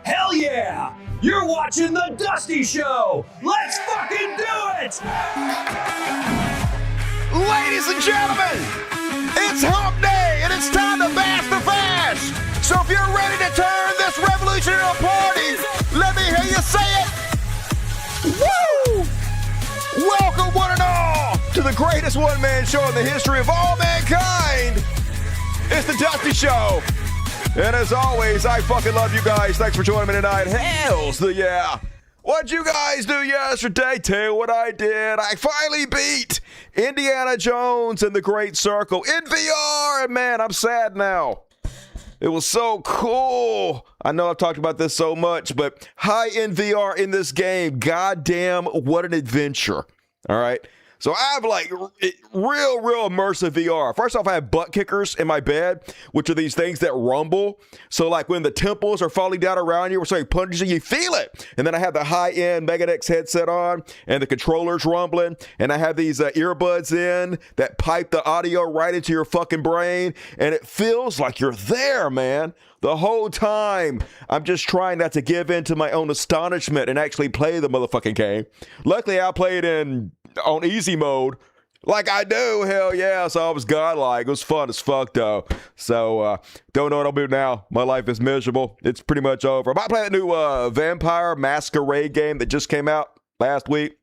Hell yeah! You're watching The Dusty Show! Let's fucking do it! Ladies and gentlemen, it's hump day and it's time to bash the fast. So if you're ready to turn this revolution into a party, let me hear you say it. Woo! Welcome one and all to the greatest one-man show in the history of all mankind. It's The Dusty Show. And as always, I fucking love you guys. Thanks for joining me tonight. Hells the yeah. What'd you guys do yesterday? Tell you what I did. I finally beat Indiana Jones in the Great Circle in VR. And man, I'm sad now. It was so cool. I know I've talked about this so much, but high-end VR in this game, goddamn, what an adventure. All right? So I have like real immersive VR. First off, I have butt kickers in my bed, which are these things that rumble. So like when the temples are falling down around you or something punches you, you feel it. And then I have the high-end Meganex headset on and the controller's rumbling. And I have these earbuds in that pipe the audio right into your fucking brain. And it feels like you're there, man. The whole time, I'm just trying not to give in to my own astonishment and actually play the motherfucking game. Luckily, I played on easy mode like I do. Hell yeah. So I was godlike. It was fun as fuck, though. So, don't know what I'll do now. My life is miserable. It's pretty much over. I might play that new Vampire Masquerade game that just came out last week.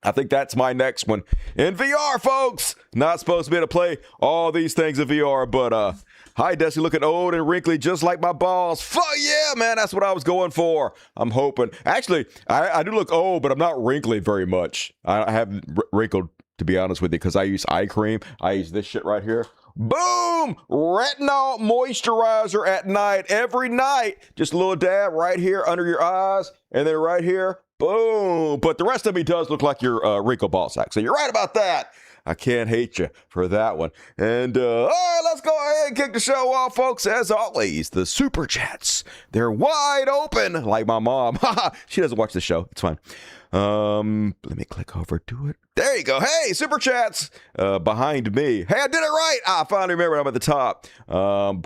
I think that's my next one in VR, folks. Not supposed to be able to play all these things in VR, but hi, Dusty, looking old and wrinkly just like my balls. Fuck yeah, man, that's what I was going for. I'm hoping. Actually, I do look old, but I'm not wrinkly very much. I haven't wrinkled, to be honest with you, because I use eye cream. I use this shit right here. Boom! Retinol moisturizer at night, every night. Just a little dab right here under your eyes, and then right here. Boom! But the rest of me does look like your wrinkle ball sack. So you're right about that. I can't hate you for that one. And, all right, let's go ahead and kick the show off, folks. As always, the super chats, they're wide open, like my mom. She doesn't watch the show. It's fine. Let me click over to it. There you go. Hey, super chats behind me. Hey, I did it right. I finally remembered I'm at the top.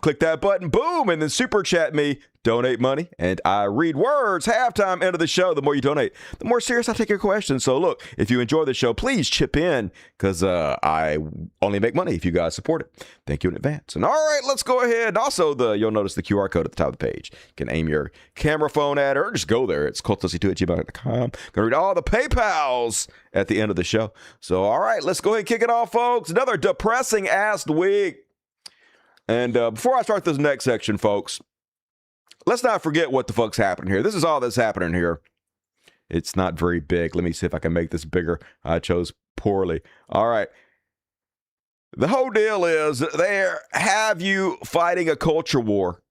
Click that button, boom, and then super chat me. Donate money, and I read words. Halftime, end of the show. The more you donate, the more serious I take your questions. So look, if you enjoy the show, please chip in, because I only make money if you guys support it. Thank you in advance. And all right, let's go ahead. Also, you'll notice the QR code at the top of the page. You can aim your camera phone at it, or just go there. It's cultofdusty2@gmail.com. Gonna read all the PayPals at the end of the show. So all right, let's go ahead and kick it off, folks. Another depressing-ass week. And before I start this next section, folks, let's not forget what the fuck's happening here. This is all that's happening here. It's not very big. Let me see if I can make this bigger. I chose poorly. All right. The whole deal is they have you fighting a culture war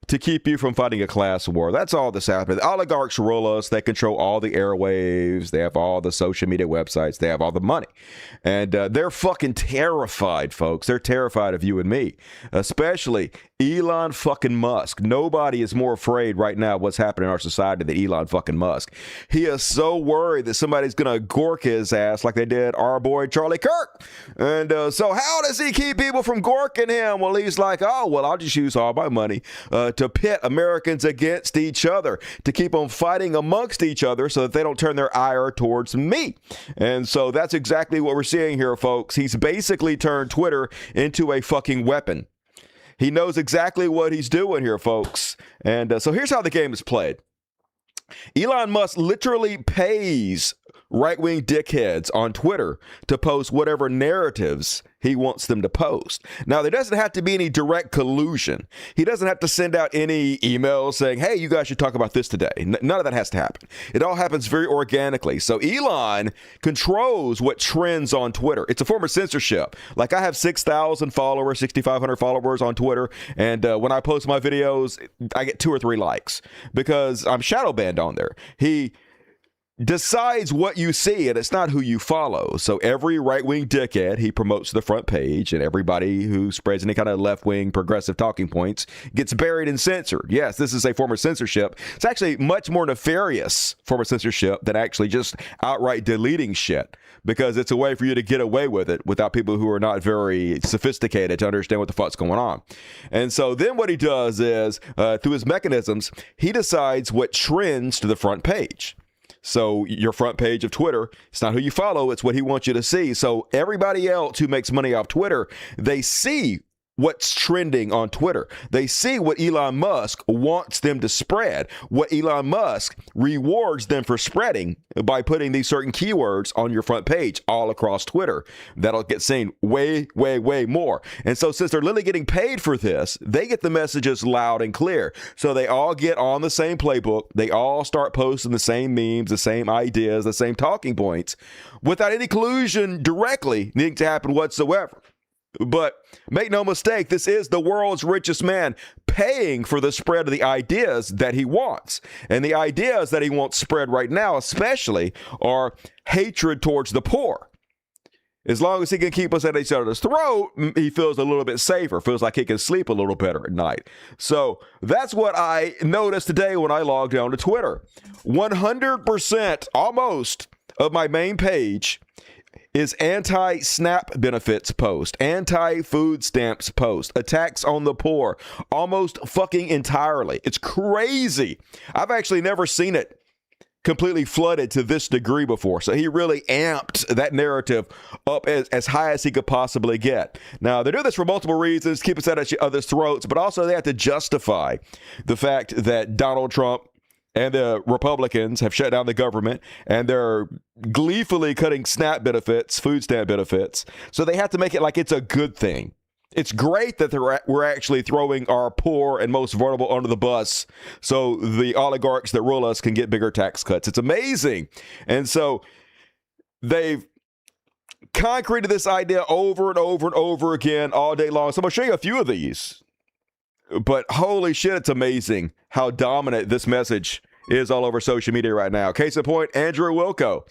to keep you from fighting a class war. That's all that's happening. The oligarchs rule us. They control all the airwaves. They have all the social media websites. They have all the money. And they're fucking terrified, folks. They're terrified of you and me, especially Elon fucking Musk. Nobody is more afraid right now of what's happening in our society than Elon fucking Musk. He is so worried that somebody's going to gork his ass like they did our boy Charlie Kirk. And so how does he keep people from gorking him? Well, he's like, oh, well, I'll just use all my money to pit Americans against each other, to keep them fighting amongst each other so that they don't turn their ire towards me. And so that's exactly what we're seeing here, folks. He's basically turned Twitter into a fucking weapon. He knows exactly what he's doing here, folks. And so here's how the game is played. Elon Musk literally pays right-wing dickheads on Twitter to post whatever narratives he wants them to post. Now, there doesn't have to be any direct collusion. He doesn't have to send out any emails saying, hey, you guys should talk about this today. None of that has to happen. It all happens very organically. So Elon controls what trends on Twitter. It's a form of censorship. Like, I have 6,000 followers, 6,500 followers on Twitter, and when I post my videos, I get 2 or 3 likes because I'm shadow banned on there. He decides what you see, and it's not who you follow. So every right-wing dickhead he promotes to the front page, and everybody who spreads any kind of left-wing progressive talking points gets buried and censored. Yes, this is a form of censorship. It's actually much more nefarious form of censorship than actually just outright deleting shit, because it's a way for you to get away with it without people who are not very sophisticated to understand what the fuck's going on. And so then what he does is, through his mechanisms, he decides what trends to the front page. So your front page of Twitter, it's not who you follow, it's what he wants you to see. So everybody else who makes money off Twitter, they see what's trending on Twitter. They see what Elon Musk wants them to spread, what Elon Musk rewards them for spreading by putting these certain keywords on your front page all across Twitter. That'll get seen way, way, way more. And so since they're literally getting paid for this, they get the messages loud and clear. So they all get on the same playbook. They all start posting the same memes, the same ideas, the same talking points without any collusion directly needing to happen whatsoever. But make no mistake, this is the world's richest man paying for the spread of the ideas that he wants. And the ideas that he wants spread right now, especially, are hatred towards the poor. As long as he can keep us at each other's throat, he feels a little bit safer, feels like he can sleep a little better at night. So that's what I noticed today when I logged on to Twitter. 100%, almost, of my main page is anti-SNAP benefits post, anti-food stamps post, attacks on the poor, almost fucking entirely. It's crazy. I've actually never seen it completely flooded to this degree before. So he really amped that narrative up as high as he could possibly get. Now, they do this for multiple reasons, keep us at each other's throats, but also they have to justify the fact that Donald Trump and the Republicans have shut down the government, and they're gleefully cutting SNAP benefits, food stamp benefits. So they have to make it like it's a good thing. It's great that we're actually throwing our poor and most vulnerable under the bus so the oligarchs that rule us can get bigger tax cuts. It's amazing. And so they've concreted this idea over and over and over again all day long. So I'm going to show you a few of these. But holy shit, it's amazing how dominant this message is all over social media right now. Case in point, Andrew Wilco.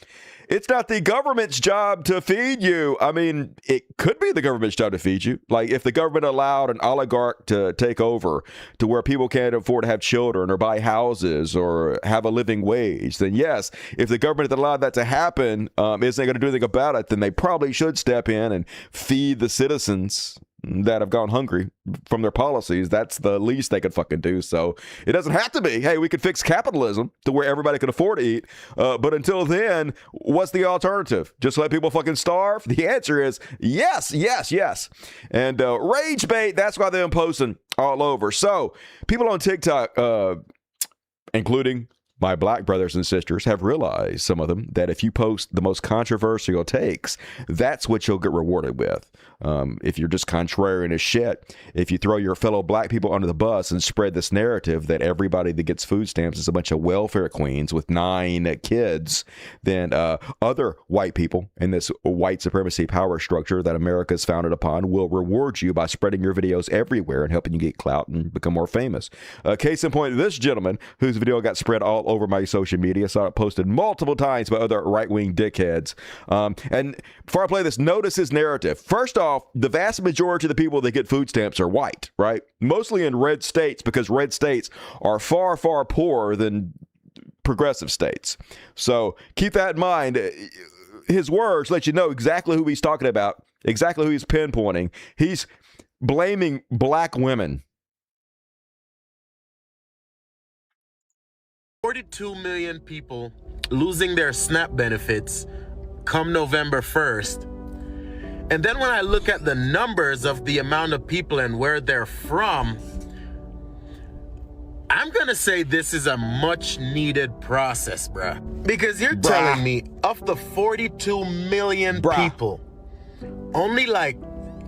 It's not the government's job to feed you. I mean, it could be the government's job to feed you. Like if the government allowed an oligarch to take over to where people can't afford to have children or buy houses or have a living wage, then yes, if the government that allowed that to happen isn't going to do anything about it, then they probably should step in and feed the citizens that have gone hungry from their policies. That's the least they could fucking do. So it doesn't have to be, hey, we could fix capitalism to where everybody can afford to eat. But until then, what's the alternative? Just let people fucking starve? The answer is yes, yes, yes. And rage bait, that's why they're posting all over. So people on TikTok, including my black brothers and sisters, have realized, some of them, that if you post the most controversial takes, that's what you'll get rewarded with. If you're just contrarian as shit, if you throw your fellow black people under the bus and spread this narrative that everybody that gets food stamps is a bunch of welfare queens with 9 kids, then other white people in this white supremacy power structure that America's founded upon will reward you by spreading your videos everywhere and helping you get clout and become more famous. Case in point, this gentleman whose video got spread all over my social media, saw it posted multiple times by other right-wing dickheads. And before I play this, notice his narrative. First off, the vast majority of the people that get food stamps are white, right? Mostly in red states, because red states are far, far poorer than progressive states. So keep that in mind. His words let you know exactly who he's talking about, exactly who he's pinpointing. He's blaming black women. 42 million people losing their SNAP benefits come November 1st. And then when I look at the numbers of the amount of people and where they're from, I'm going to say this is a much needed process, bruh. Because you're telling me of the 42 million people, only like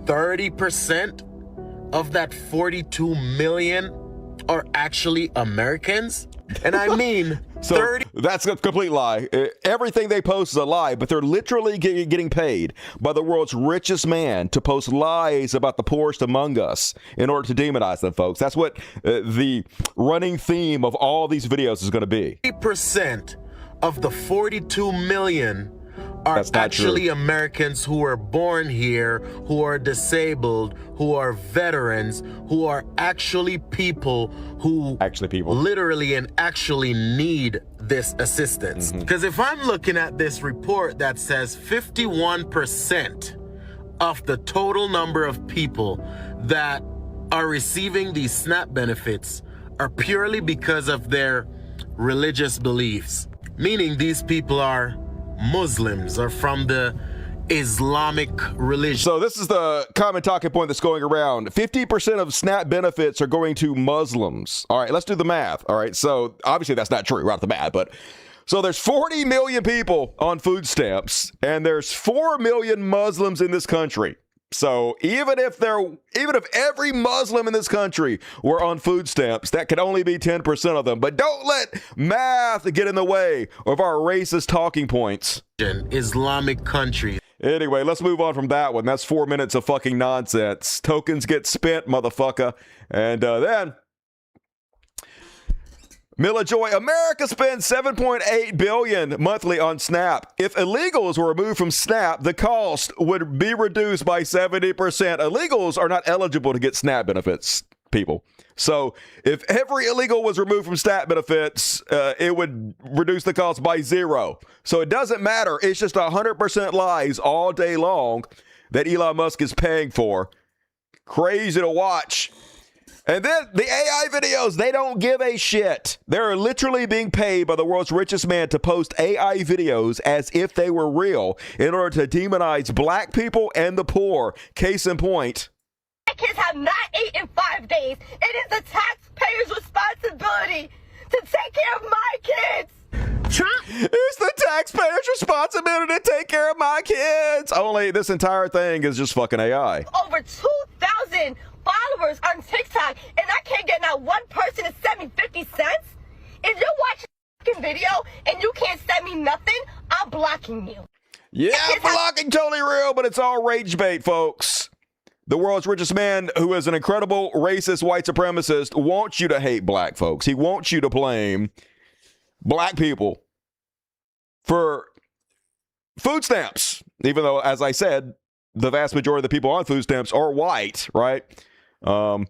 30% of that 42 million are actually Americans? And I mean, so 30. That's a complete lie. Everything they post is a lie, but they're literally getting paid by the world's richest man to post lies about the poorest among us in order to demonize them, folks. That's what the running theme of all these videos is going to be. 30% of the 42 million are That's not actually true. Americans who were born here, who are disabled, who are veterans, who are actually people who literally and actually need this assistance. Because if I'm looking at this report that says 51% of the total number of people that are receiving these SNAP benefits are purely because of their religious beliefs, meaning these people are Muslims or from the Islamic religion. So this is the common talking point that's going around. 50% of SNAP benefits are going to Muslims. All right, let's do the math. All right, so obviously that's not true right off the bat, but so there's 40 million people on food stamps, and there's 4 million Muslims in this country. So even if every Muslim in this country were on food stamps, that could only be 10% of them. But don't let math get in the way of our racist talking points. Islamic countries. Anyway, let's move on from that one. That's 4 minutes of fucking nonsense. Tokens get spent, motherfucker. And then Mila Joy, America spends $7.8 billion monthly on SNAP. If illegals were removed from SNAP, the cost would be reduced by 70%. Illegals are not eligible to get SNAP benefits, people. So if every illegal was removed from SNAP benefits, it would reduce the cost by 0. So it doesn't matter. It's just 100% lies all day long that Elon Musk is paying for. Crazy to watch. And then the AI videos, they don't give a shit. They're literally being paid by the world's richest man to post AI videos as if they were real in order to demonize black people and the poor. Case in point. My kids have not ate in 5 days. It is the taxpayer's responsibility to take care of my kids. Trump. It's the taxpayer's responsibility to take care of my kids. Only this entire thing is just fucking AI. Over 2,000 followers on TikTok, and I can't get not one person to send me 50 cents? If you're watching a video and you can't send me nothing, I'm blocking you. Yeah, blocking totally real, but it's all rage bait, folks. The world's richest man, who is an incredible racist white supremacist, wants you to hate black folks. He wants you to blame black people for food stamps, even though, as I said, the vast majority of the people on food stamps are white, right? So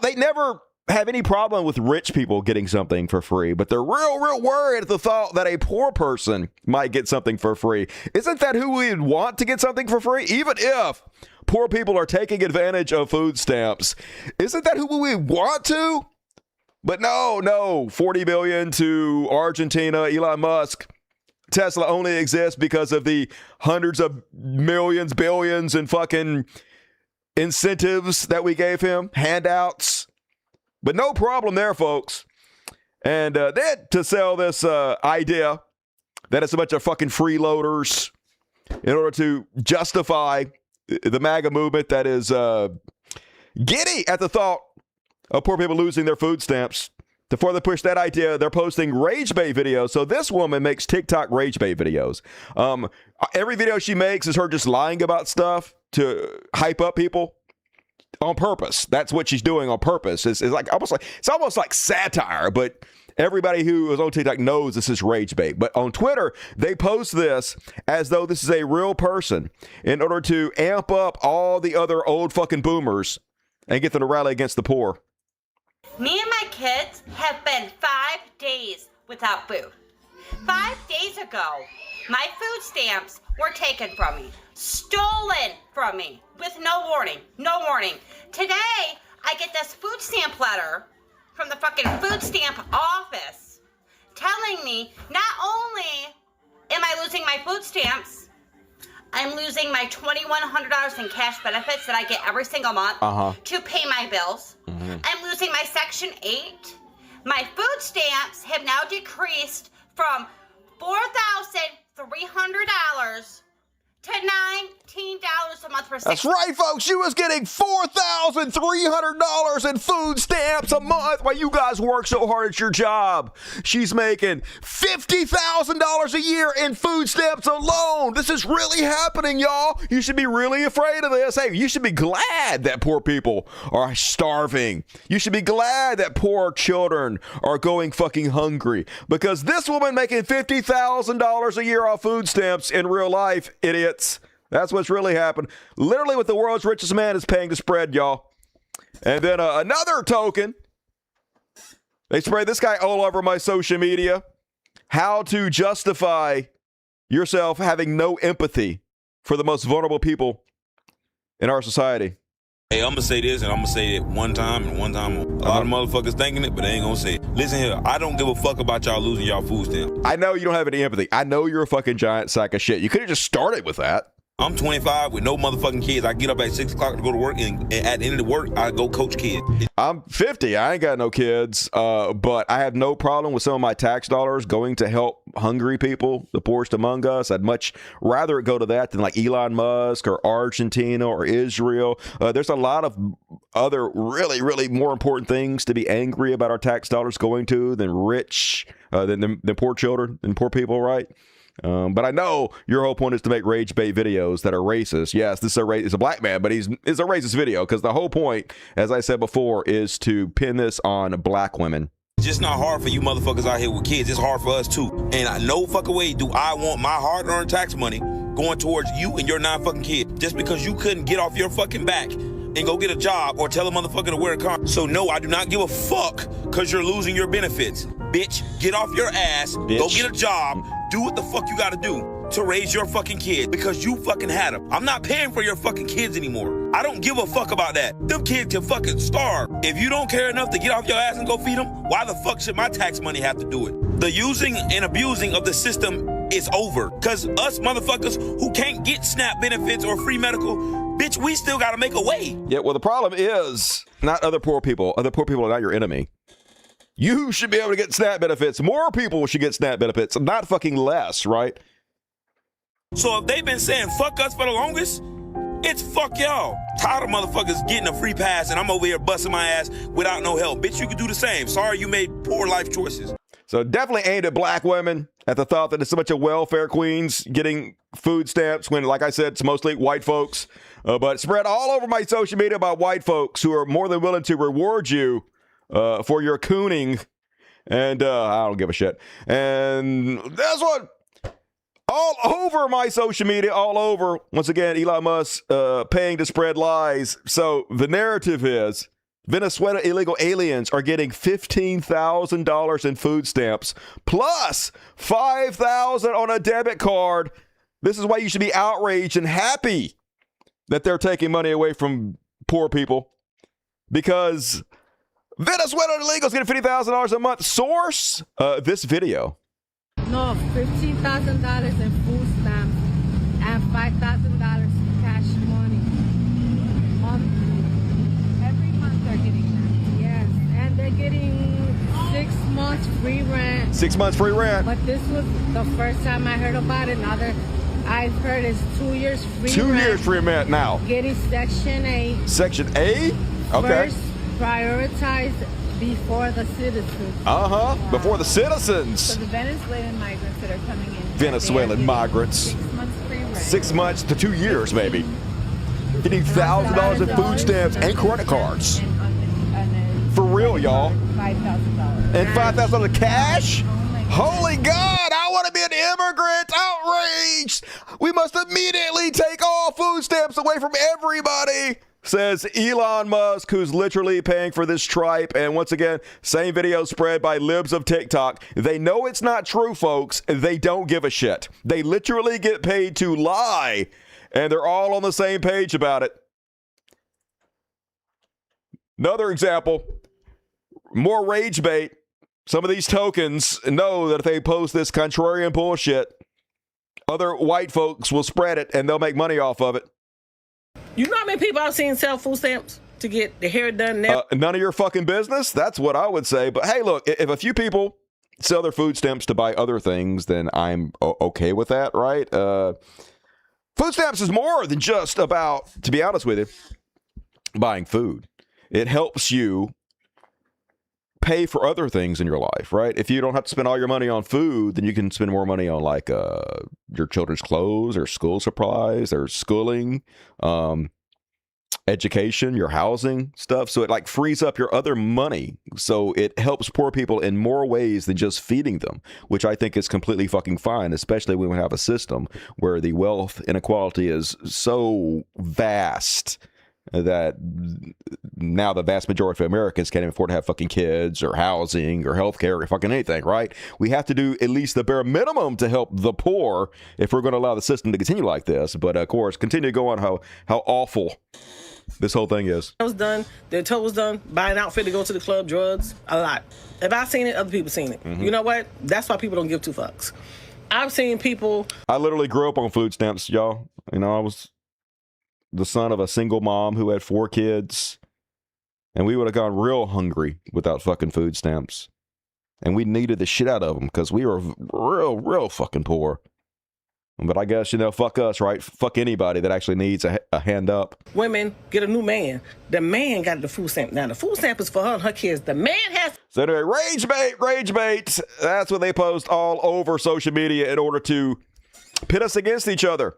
they never have any problem with rich people getting something for free, but they're real worried at the thought that a poor person might get something for free. Isn't that who we'd want to get something for free? Even if poor people are taking advantage of food stamps, isn't that who we want to? But no, 40 billion to Argentina, Elon Musk. Tesla only exists because of the hundreds of millions, billions, and fucking incentives that we gave him, handouts. But no problem there, folks. And then to sell this idea that it's a bunch of fucking freeloaders in order to justify the MAGA movement that is giddy at the thought of poor people losing their food stamps. To further push that idea, they're posting rage bait videos. So this woman makes TikTok rage bait videos. Every video she makes is her just lying about stuff to hype up people on purpose. That's what she's doing on purpose. It's almost like satire, but everybody who is on TikTok knows this is rage bait. But on Twitter, they post this as though this is a real person in order to amp up all the other old fucking boomers and get them to rally against the poor. Me and my kids have been 5 days without food. 5 days ago, my food stamps were taken from me, stolen from me, with no warning. Today, I get this food stamp letter from the fucking food stamp office telling me not only am I losing my food stamps, I'm losing my $2,100 in cash benefits that I get every single month to pay my bills. I'm losing my Section 8. My food stamps have now decreased from $4,300 to $19 a month for 6 That's right, folks. She was getting $4,300 in food stamps a month while you guys work so hard at your job. She's making $50,000 a year in food stamps alone. This is really happening, y'all. You should be really afraid of this. Hey, you should be glad that poor people are starving. You should be glad that poor children are going fucking hungry, because this woman making $50,000 a year off food stamps in real life, idiots. That's what's really happened. Literally what the world's richest man is paying to spread, y'all. And then another token. They sprayed this guy all over my social media. How to justify yourself having no empathy for the most vulnerable people in our society. Hey, I'm going to say this, and I'm going to say it one time, and one time. A lot of motherfuckers thinking it, but they ain't going to say it. Listen here, I don't give a fuck about y'all losing y'all food stamps. I know you don't have any empathy. I know you're a fucking giant sack of shit. You could have just started with that. I'm 25 with no motherfucking kids. I get up at 6 o'clock to go to work, and at the end of the work, I go coach kids. I'm 50. I ain't got no kids, but I have no problem with some of my tax dollars going to help hungry people, the poorest among us. I'd much rather it go to that than like Elon Musk or Argentina or Israel. There's a lot of other really, really more important things to be angry about our tax dollars going to than than poor children and poor people, right? But I know your whole point is to make rage bait videos that are racist. Yes, this is a black man, but it's a racist video because the whole point, as I said before, is to pin this on black women. It's just not hard for you motherfuckers out here with kids. It's hard for us too. And I no fucking way do I want my hard-earned tax money going towards you and your non-fucking kid just because you couldn't get off your fucking back and go get a job or tell a motherfucker to wear a car. So no, I do not give a fuck because you're losing your benefits. Bitch, get off your ass, Bitch. Go get a job, do what the fuck you gotta do to raise your fucking kid because you fucking had them. I'm not paying for your fucking kids anymore. I don't give a fuck about that. Them kids can fucking starve. If you don't care enough to get off your ass and go feed them, why the fuck should my tax money have to do it? The using and abusing of the system is over. Because us motherfuckers who can't get SNAP benefits or free medical, bitch, we still gotta make a way. Yeah, well, the problem is not other poor people. Other poor people are not your enemy. You should be able to get SNAP benefits. More people should get SNAP benefits, not fucking less, right? So if they've been saying fuck us for the longest, it's fuck y'all. Tired of motherfuckers getting a free pass and I'm over here busting my ass without no help. Bitch, you could do the same. Sorry you made poor life choices. So definitely aimed at black women at the thought that it's so much of welfare queens getting food stamps when, like I said, it's mostly white folks. But spread all over my social media about white folks who are more than willing to reward you for your cooning. And I don't give a shit. And that's what... all over my social media, all over. Once again, Elon Musk paying to spread lies. So the narrative is Venezuela illegal aliens are getting $15,000 in food stamps plus $5,000 on a debit card. This is why you should be outraged and happy that they're taking money away from poor people, because Venezuelan illegals getting $50,000 a month. Source this video. No, $15,000 in food stamps and $5,000 cash money monthly. Every month they're getting that. Yes, and they're getting 6 months free rent. 6 months free rent. But this was the first time I heard about it. I've heard it's 2 years free 2 rent. years free rent now. Getting Section 8. Section A? Okay. First, prioritized before the citizens. Before the citizens. So the Venezuelan migrants that are coming in. Venezuelan migrants. 6 months free rent. 6 months to 2 years, maybe. Getting $1,000 in food stamps and credit cards. For real, y'all. $5,000. And $5,000 cash? Holy God, I want to be an immigrant. Outraged. We must immediately take all food stamps away from everybody, says Elon Musk, who's literally paying for this tripe. And once again, same video spread by libs of TikTok. They know it's not true, folks. They don't give a shit. They literally get paid to lie, and they're all on the same page about it. Another example, more rage bait. Some of these tokens know that if they post this contrarian bullshit, other white folks will spread it and they'll make money off of it. You know how many people I've seen sell food stamps to get their hair done now? None of your fucking business. That's what I would say. But hey, look, if a few people sell their food stamps to buy other things, then I'm okay with that, right? Food stamps is more than just about, to be honest with you, buying food. It helps you pay for other things in your life, right? If you don't have to spend all your money on food, then you can spend more money on like your children's clothes or school supplies or schooling, education, your housing stuff. So it like frees up your other money. So it helps poor people in more ways than just feeding them, which I think is completely fucking fine, especially when we have a system where the wealth inequality is so vast that now the vast majority of Americans can't even afford to have fucking kids or housing or healthcare or fucking anything, right? We have to do at least the bare minimum to help the poor if we're going to allow the system to continue like this. But of course, continue to go on how awful this whole thing is. I was done. Their toe was done. Buy an outfit to go to the club, drugs, a lot. If I've seen it, other people seen it. You know what? That's why people don't give two fucks. I've seen people. I literally grew up on food stamps, y'all. You know, I was the son of a single mom who had 4 kids, and we would have gone real hungry without fucking food stamps. And we needed the shit out of them because we were real fucking poor. But I guess, you know, fuck us, right? Fuck anybody that actually needs a hand up. Women get a new man. The man got the food stamp. Now, the food stamp is for her and her kids. The man has... So anyway, rage bait. That's what they post all over social media in order to pit us against each other.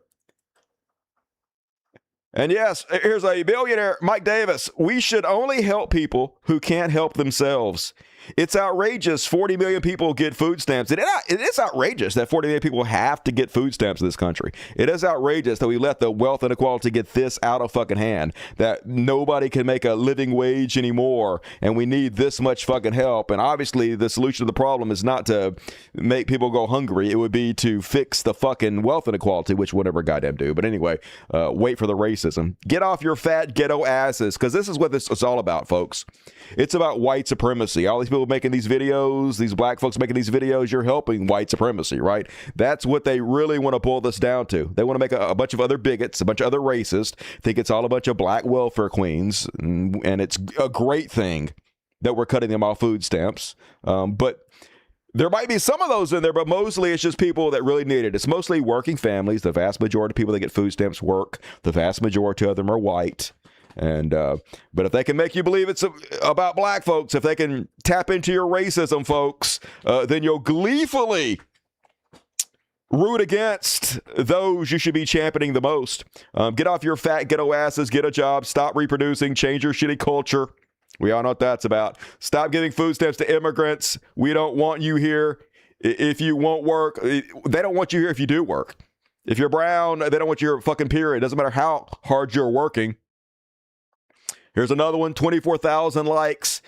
And yes, here's a billionaire, Mike Davis. We should only help people who can't help themselves. It's outrageous 40 million people get food stamps. It is outrageous that 40 million people have to get food stamps in this country. It is outrageous that we let the wealth inequality get this out of fucking hand, that nobody can make a living wage anymore, and we need this much fucking help. And obviously, the solution to the problem is not to make people go hungry. It would be to fix the fucking wealth inequality, which we'll never goddamn do. But anyway, wait for the racism. Get off your fat ghetto asses, because this is what this is all about, folks. It's about white supremacy. All these people making these videos, these black folks making these videos, you're helping white supremacy, right? That's what they really want to boil this down to. They want to make a bunch of other bigots, a bunch of other racists, think it's all a bunch of black welfare queens, and it's a great thing that we're cutting them off food stamps. But there might be some of those in there, but mostly it's just people that really need it. It's mostly working families. The vast majority of people that get food stamps work. The vast majority of them are white. And but if they can make you believe it's about black folks, if they can tap into your racism, folks, then you'll gleefully root against those you should be championing the most. Get off your fat ghetto asses, get a job, stop reproducing, change your shitty culture. We all know what that's about. Stop giving food stamps to immigrants. We don't want you here if you won't work. They don't want you here if you do work. If you're brown, they don't want you here, fucking period. It doesn't matter how hard you're working. Here's another one, 24,000 likes.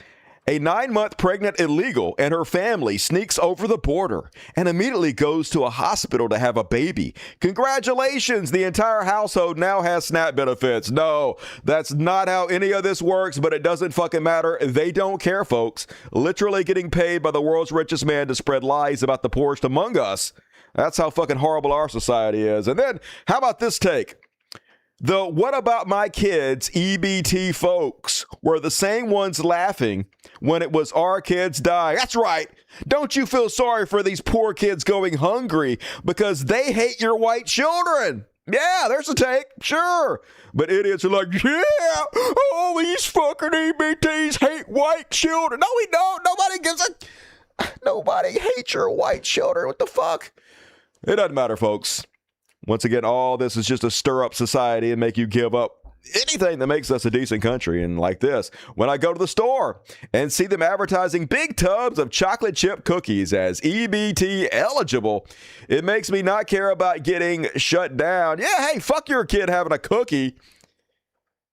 A 9-month pregnant illegal and her family sneaks over the border and immediately goes to a hospital to have a baby. Congratulations, the entire household now has SNAP benefits. No, that's not how any of this works, but it doesn't fucking matter. They don't care, folks. Literally getting paid by the world's richest man to spread lies about the poorest among us. That's how fucking horrible our society is. And then, how about this take? The "what about my kids" EBT folks were the same ones laughing when it was our kids dying. That's right. Don't you feel sorry for these poor kids going hungry because they hate your white children? Yeah, there's a take. Sure. But idiots are like, yeah, all these fucking EBTs hate white children. No, we don't. Nobody hates your white children. What the fuck? It doesn't matter, folks. Once again, all this is just to stir up society and make you give up anything that makes us a decent country. And like this, when I go to the store and see them advertising big tubs of chocolate chip cookies as EBT eligible, it makes me not care about getting shut down. Yeah, hey, fuck your kid having a cookie.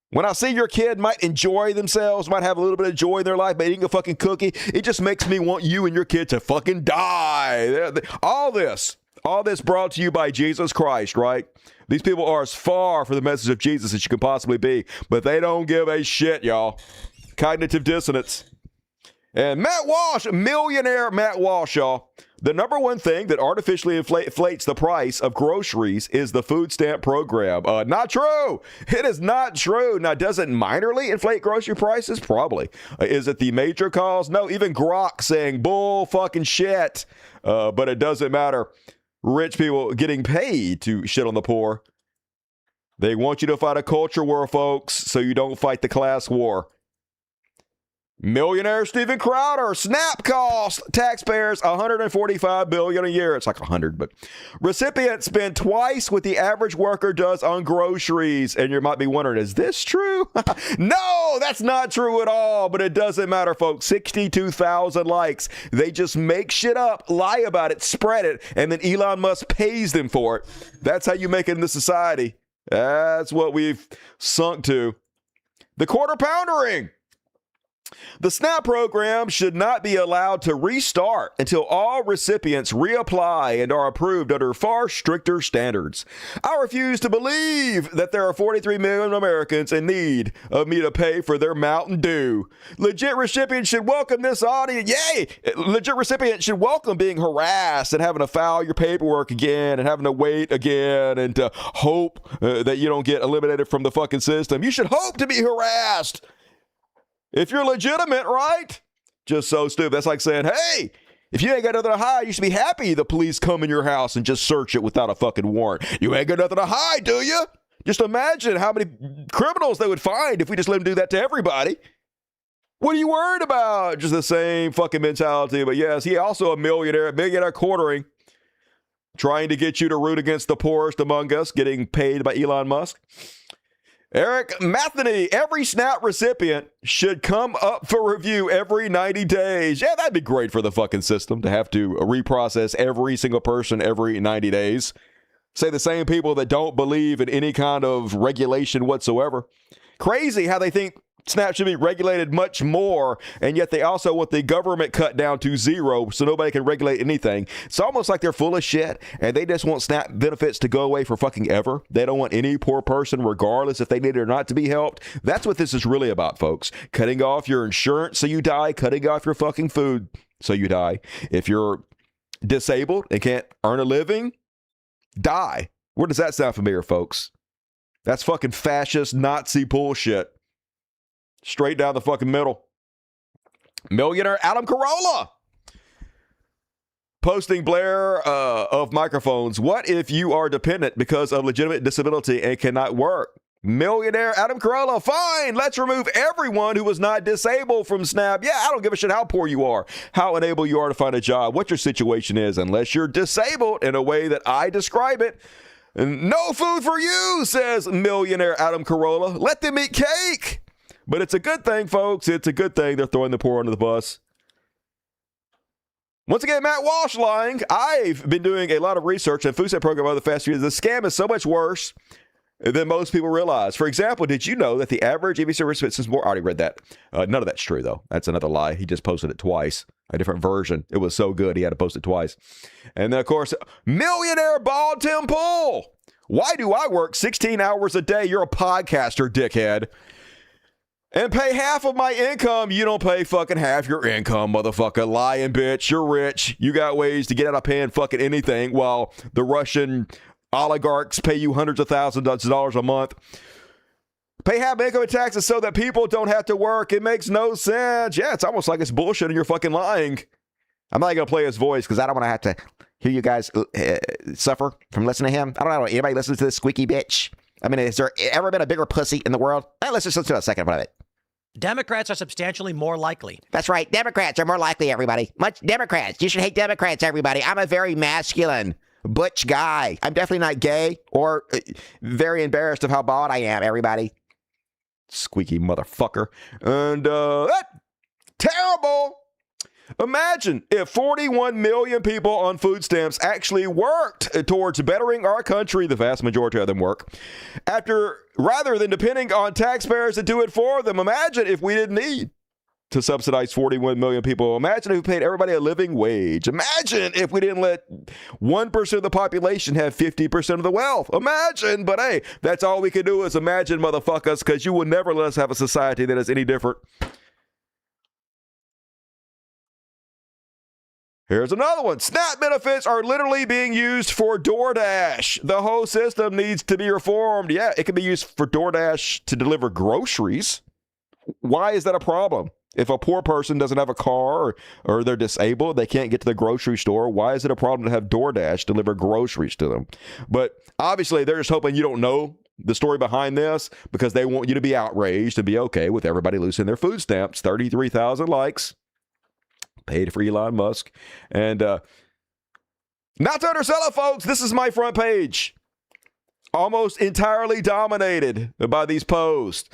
When I see your kid might enjoy themselves, might have a little bit of joy in their life by eating a fucking cookie, it just makes me want you and your kid to fucking die. All this brought to you by Jesus Christ, right? These people are as far from the message of Jesus as you can possibly be, but they don't give a shit, y'all. Cognitive dissonance. And Matt Walsh, millionaire Matt Walsh, y'all. The number one thing that artificially inflates the price of groceries is the food stamp program. Not true. It is not true. Now, does it minorly inflate grocery prices? Probably. Is it the major cause? No, even Grok saying bull fucking shit. But it doesn't matter. Rich people getting paid to shit on the poor They want you to fight a culture war, folks, so you don't fight the class war. Millionaire Steven Crowder, SNAP cost taxpayers $145 billion a year. It's like 100, but recipients spend twice what the average worker does on groceries. And you might be wondering, is this true? No, that's not true at all, but it doesn't matter, folks. 62,000 likes. They just make shit up, lie about it, spread it, and then Elon Musk pays them for it. That's how you make it in the society. That's what we've sunk to. The quarter poundering. The SNAP program should not be allowed to restart until all recipients reapply and are approved under far stricter standards. I refuse to believe that there are 43 million Americans in need of me to pay for their Mountain Dew. Legit recipients should welcome this audience. Yay! Legit recipients should welcome being harassed and having to file your paperwork again and having to wait again and to hope that you don't get eliminated from the fucking system. You should hope to be harassed. If you're legitimate, right? Just so stupid. That's like saying, hey, if you ain't got nothing to hide, you should be happy the police come in your house and just search it without a fucking warrant. You ain't got nothing to hide, do you? Just imagine how many criminals they would find if we just let them do that to everybody. What are you worried about? Just the same fucking mentality. But yes, he also a millionaire quartering, trying to get you to root against the poorest among us, getting paid by Elon Musk. Eric Matheny, every SNAP recipient should come up for review every 90 days. Yeah, that'd be great for the fucking system to have to reprocess every single person every 90 days. Say the same people that don't believe in any kind of regulation whatsoever. Crazy how they think SNAP should be regulated much more, and yet they also want the government cut down to zero so nobody can regulate anything. It's almost like they're full of shit, and they just want SNAP benefits to go away for fucking ever. They don't want any poor person, regardless if they need it or not, to be helped. That's what this is really about, folks. Cutting off your insurance so you die, cutting off your fucking food so you die. If you're disabled and can't earn a living, die. Where does that sound familiar, folks? That's fucking fascist Nazi bullshit. Straight down the fucking middle. Millionaire Adam Carolla posting Blair of microphones. What if you are dependent because of legitimate disability and cannot work? Millionaire Adam Carolla, fine, let's remove everyone who was not disabled from SNAP. Yeah, I don't give a shit how poor you are, how unable you are to find a job, what your situation is, unless you're disabled in a way that I describe it. No food for you, says millionaire Adam Carolla. Let them eat cake. But it's a good thing, folks. It's a good thing they're throwing the poor under the bus. Once again, Matt Walsh lying. I've been doing a lot of research on food stamp program over the past few years. The scam is so much worse than most people realize. For example, did you know that the average EBC recipient is more? I already read that. None of that's true, though. That's another lie. He just posted it twice. A different version. It was so good, he had to post it twice. And then, of course, millionaire Bald Tim Pool. Why do I work 16 hours a day? You're a podcaster, dickhead. And pay half of my income. You don't pay fucking half your income, motherfucker. Lying bitch. You're rich. You got ways to get out of paying fucking anything while the Russian oligarchs pay you hundreds of thousands of dollars a month. Pay half income and taxes so that people don't have to work. It makes no sense. Yeah, it's almost like it's bullshit and you're fucking lying. I'm not going to play his voice because I don't want to have to hear you guys suffer from listening to him. I don't know. Anybody listens to this squeaky bitch? I mean, has there ever been a bigger pussy in the world? Let's just listen to a second of it. Democrats are substantially more likely. That's right. Democrats are more likely, everybody. Much Democrats. You should hate Democrats, everybody. I'm a very masculine, butch guy. I'm definitely not gay or very embarrassed of how bald I am, everybody. Squeaky motherfucker. And, terrible. Imagine if 41 million people on food stamps actually worked towards bettering our country. The vast majority of them work. Rather than depending on taxpayers to do it for them. Imagine if we didn't need to subsidize 41 million people. Imagine if we paid everybody a living wage. Imagine if we didn't let 1% of the population have 50% of the wealth. Imagine, but hey, that's all we can do is imagine, motherfuckers, because you will never let us have a society that is any different. Here's another one. SNAP benefits are literally being used for DoorDash. The whole system needs to be reformed. Yeah, it can be used for DoorDash to deliver groceries. Why is that a problem? If a poor person doesn't have a car or they're disabled, they can't get to the grocery store, why is it a problem to have DoorDash deliver groceries to them? But obviously, they're just hoping you don't know the story behind this because they want you to be outraged and be okay with everybody losing their food stamps. 33,000 likes. Paid for Elon Musk. And not to undersell it, folks, this is my front page. Almost entirely dominated by these posts.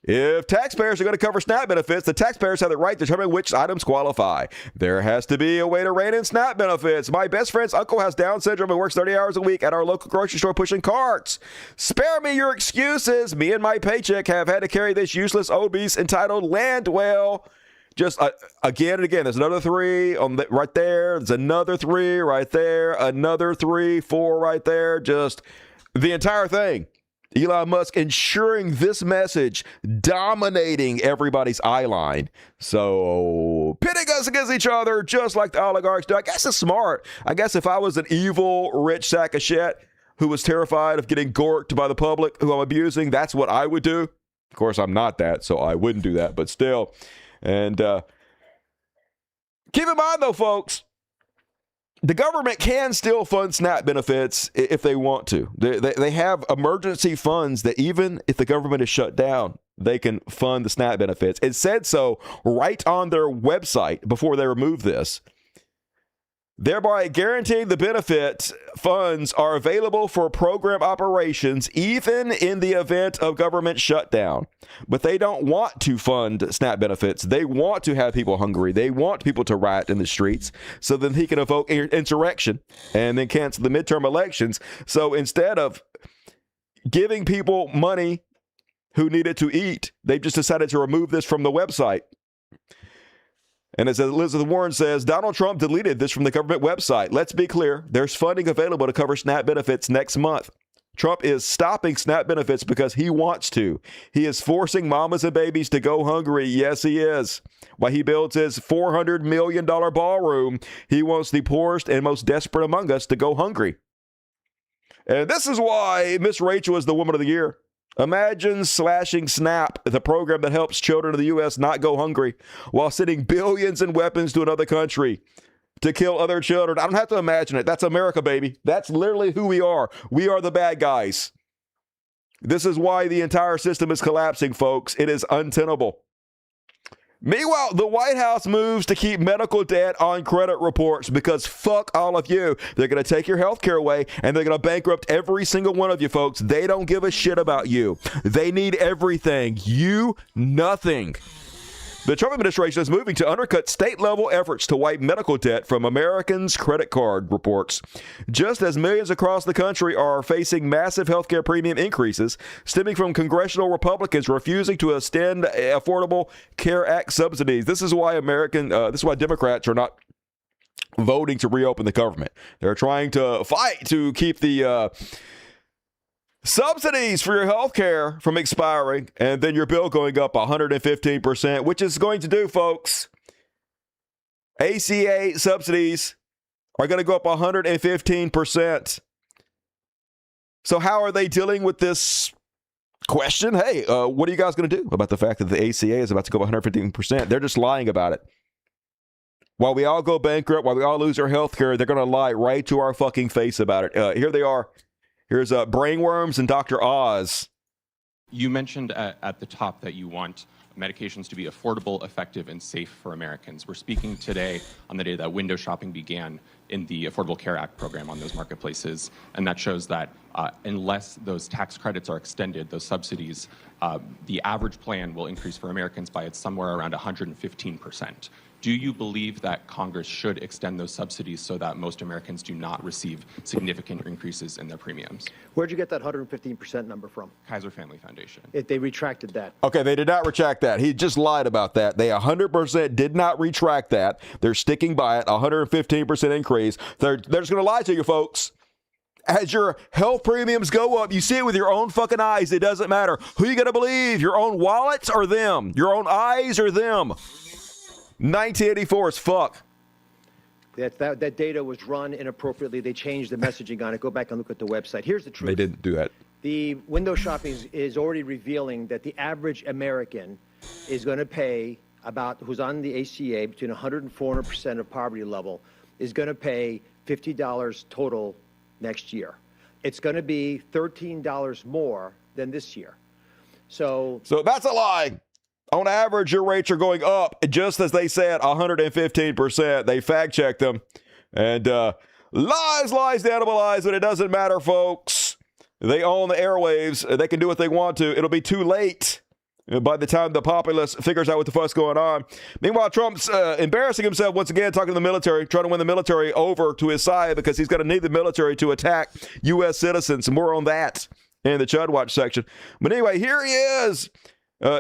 If taxpayers are going to cover SNAP benefits, the taxpayers have the right to determine which items qualify. There has to be a way to rein in SNAP benefits. My best friend's uncle has Down syndrome and works 30 hours a week at our local grocery store pushing carts. Spare me your excuses. Me and my paycheck have had to carry this useless obese entitled land well. Just again and again, there's another 3 on right there. There's another 3 right there. Another 3, 4 right there. Just the entire thing. Elon Musk ensuring this message, dominating everybody's eye line. So pitting us against each other, just like the oligarchs do. I guess it's smart. I guess if I was an evil, rich sack of shit who was terrified of getting gorked by the public who I'm abusing, that's what I would do. Of course, I'm not that, so I wouldn't do that, but still. And keep in mind, though, folks, the government can still fund SNAP benefits if they want to. They have emergency funds that even if the government is shut down, they can fund the SNAP benefits. It said so right on their website before they removed this, thereby guaranteeing the benefit funds are available for program operations even in the event of government shutdown. But they don't want to fund SNAP benefits. They want to have people hungry. They want people to riot in the streets so that he can evoke insurrection and then cancel the midterm elections. So instead of giving people money who needed to eat, they've just decided to remove this from the website. And as Elizabeth Warren says, Donald Trump deleted this from the government website. Let's be clear. There's funding available to cover SNAP benefits next month. Trump is stopping SNAP benefits because he wants to. He is forcing mamas and babies to go hungry. Yes, he is. While he builds his $400 million ballroom, he wants the poorest and most desperate among us to go hungry. And this is why Miss Rachel is the Woman of the Year. Imagine slashing SNAP, the program that helps children in the U.S. not go hungry, while sending billions in weapons to another country to kill other children. I don't have to imagine it. That's America, baby. That's literally who we are. We are the bad guys. This is why the entire system is collapsing, folks. It is untenable. Meanwhile, the White House moves to keep medical debt on credit reports because fuck all of you. They're going to take your health care away and they're going to bankrupt every single one of you, folks. They don't give a shit about you. They need everything. You, nothing. The Trump administration is moving to undercut state-level efforts to wipe medical debt from Americans' credit card reports. Just as millions across the country are facing massive healthcare premium increases stemming from congressional Republicans refusing to extend Affordable Care Act subsidies. This is why Democrats are not voting to reopen the government. They're trying to fight to keep the subsidies for your health care from expiring, and then your bill going up 115%, which is going to do, folks. ACA subsidies are going to go up 115%. So how are they dealing with this question? Hey, what are you guys going to do about the fact that the ACA is about to go up 115%? They're just lying about it. While we all go bankrupt, while we all lose our health care, they're going to lie right to our fucking face about it. Here they are. Here's Brainworms and Dr. Oz. You mentioned at the top that you want medications to be affordable, effective, and safe for Americans. We're speaking today on the day that window shopping began in the Affordable Care Act program on those marketplaces, and that shows that unless those tax credits are extended, those subsidies, the average plan will increase for Americans by somewhere around 115%. Do you believe that Congress should extend those subsidies so that most Americans do not receive significant increases in their premiums? Where'd you get that 115% number from? Kaiser Family Foundation. They retracted that. Okay, they did not retract that. He just lied about that. They 100% did not retract that. They're sticking by it, 115% increase. They're just going to lie to you, folks. As your health premiums go up, you see it with your own fucking eyes. It doesn't matter. Who are you going to believe? Your own wallets or them? Your own eyes or them? 1984 is fuck. That data was run inappropriately. They changed the messaging on it. Go back and look at the website. Here's the truth. They didn't do that. The window shopping is already revealing that the average American is going to pay who's on the ACA between 100 and 400% of poverty level, is going to pay $50 total next year. It's going to be $13 more than this year. So that's a lie. On average, your rates are going up, just as they said, 115%. They fact-checked them. And lies, the animal lies, but it doesn't matter, folks. They own the airwaves. They can do what they want to. It'll be too late by the time the populace figures out what the fuck's going on. Meanwhile, Trump's embarrassing himself once again, talking to the military, trying to win the military over to his side because he's going to need the military to attack U.S. citizens. More on that in the Chud Watch section. But anyway, here he is.